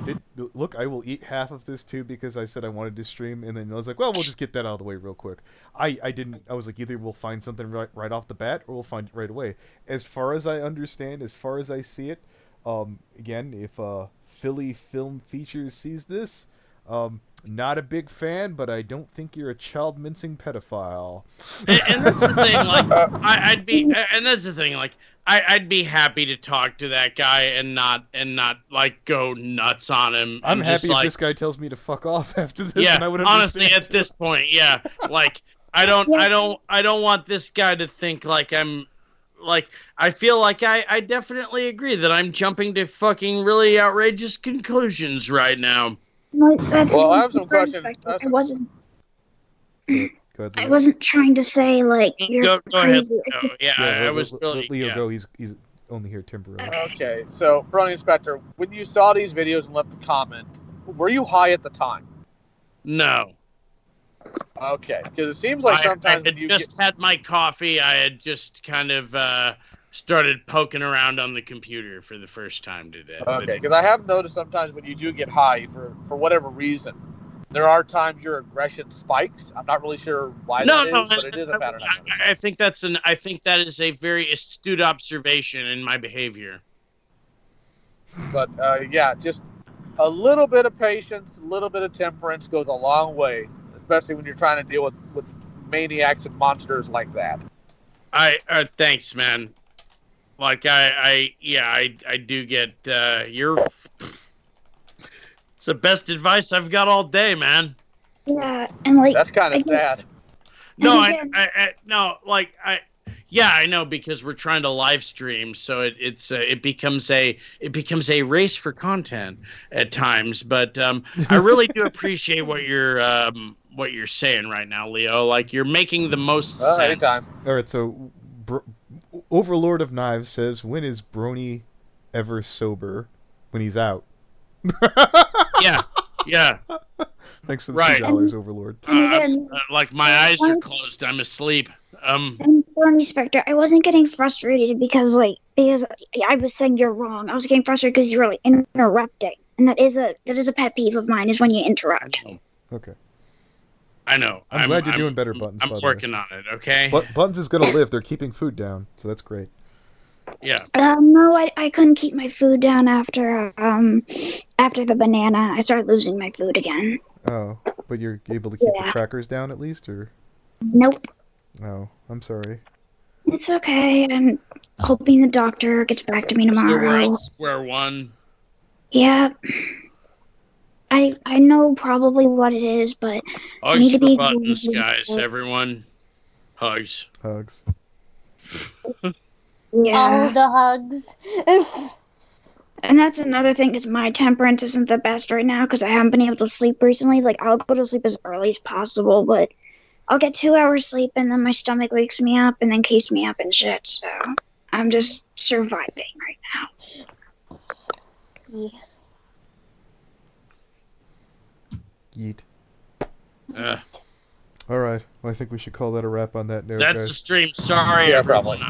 did look. I will eat half of this too because I said I wanted to stream, and then I was like, well, we'll just get that out of the way real quick. I was like, either we'll find something right off the bat, or we'll find it right away. As far as I understand, as far as I see it, again, if Philly Film Features sees this, not a big fan, but I don't think you're a child mincing pedophile. And that's the thing. I'd be happy to talk to that guy and not go nuts on him. I'm happy if this guy tells me to fuck off after this. Yeah, and I would honestly, at this point, yeah, I don't want this guy to think I'm I feel like I definitely agree that I'm jumping to fucking really outrageous conclusions right now. No, that's Well, I the have some Brony questions. Spectre. I wasn't. Go ahead, I Leo. wasn't trying to say like you're Go ahead. crazy. No, yeah, I was really. Let Leo Yeah. go. He's only here temporarily. Okay, so Brony Inspector, when you saw these videos and left the comment, were you high at the time? No. Okay, because it seems like I sometimes had just had my coffee. I had just kind of started poking around on the computer for the first time today. Okay, because I have noticed sometimes when you do get high, for whatever reason, there are times your aggression spikes. I'm not really sure why that is, but it is a pattern I've noticed. I think that is a very astute observation in my behavior. But yeah, just a little bit of patience, a little bit of temperance goes a long way, especially when you're trying to deal with maniacs and monsters like that. Thanks, man. Like I do get it's the best advice I've got all day, man. Yeah, and like that's kind of sad. No, I know, because we're trying to live stream, so it becomes a race for content at times. But I really do appreciate what you're saying right now, Leo. Like, you're making the most sense. Anytime. All right, so Overlord of Knives says, when is Brony ever sober? When he's out. Yeah. Thanks for the $2, Overlord. Like, my eyes are closed. I'm asleep. And Brony Spectre, I wasn't getting frustrated because I was saying you're wrong. I was getting frustrated because you were like interrupting, and that is a pet peeve of mine is when you interrupt. Okay. I know. I'm glad you're doing better, Buttons. I'm working on it. Okay. But Buttons is gonna live. They're keeping food down, so that's great. Yeah. No, I couldn't keep my food down after the banana. I started losing my food again. Oh, but you're able to keep the crackers down at least, or? Nope. Oh, I'm sorry. It's okay. I'm hoping the doctor gets back to me tomorrow. So we're at square one. Yeah. I know probably what it is, but I need Hugs to for be Buttons, guys. Everyone, hugs. Hugs. Yeah. Oh, the hugs. And that's another thing, is my temperance isn't the best right now because I haven't been able to sleep recently. Like, I'll go to sleep as early as possible, but I'll get 2 hours sleep and then my stomach wakes me up and then keeps me up and shit. So I'm just surviving right now. Yeah. Yeet. All right. Well, I think we should call that a wrap on that note, That's guys. the stream. Sorry, everyone.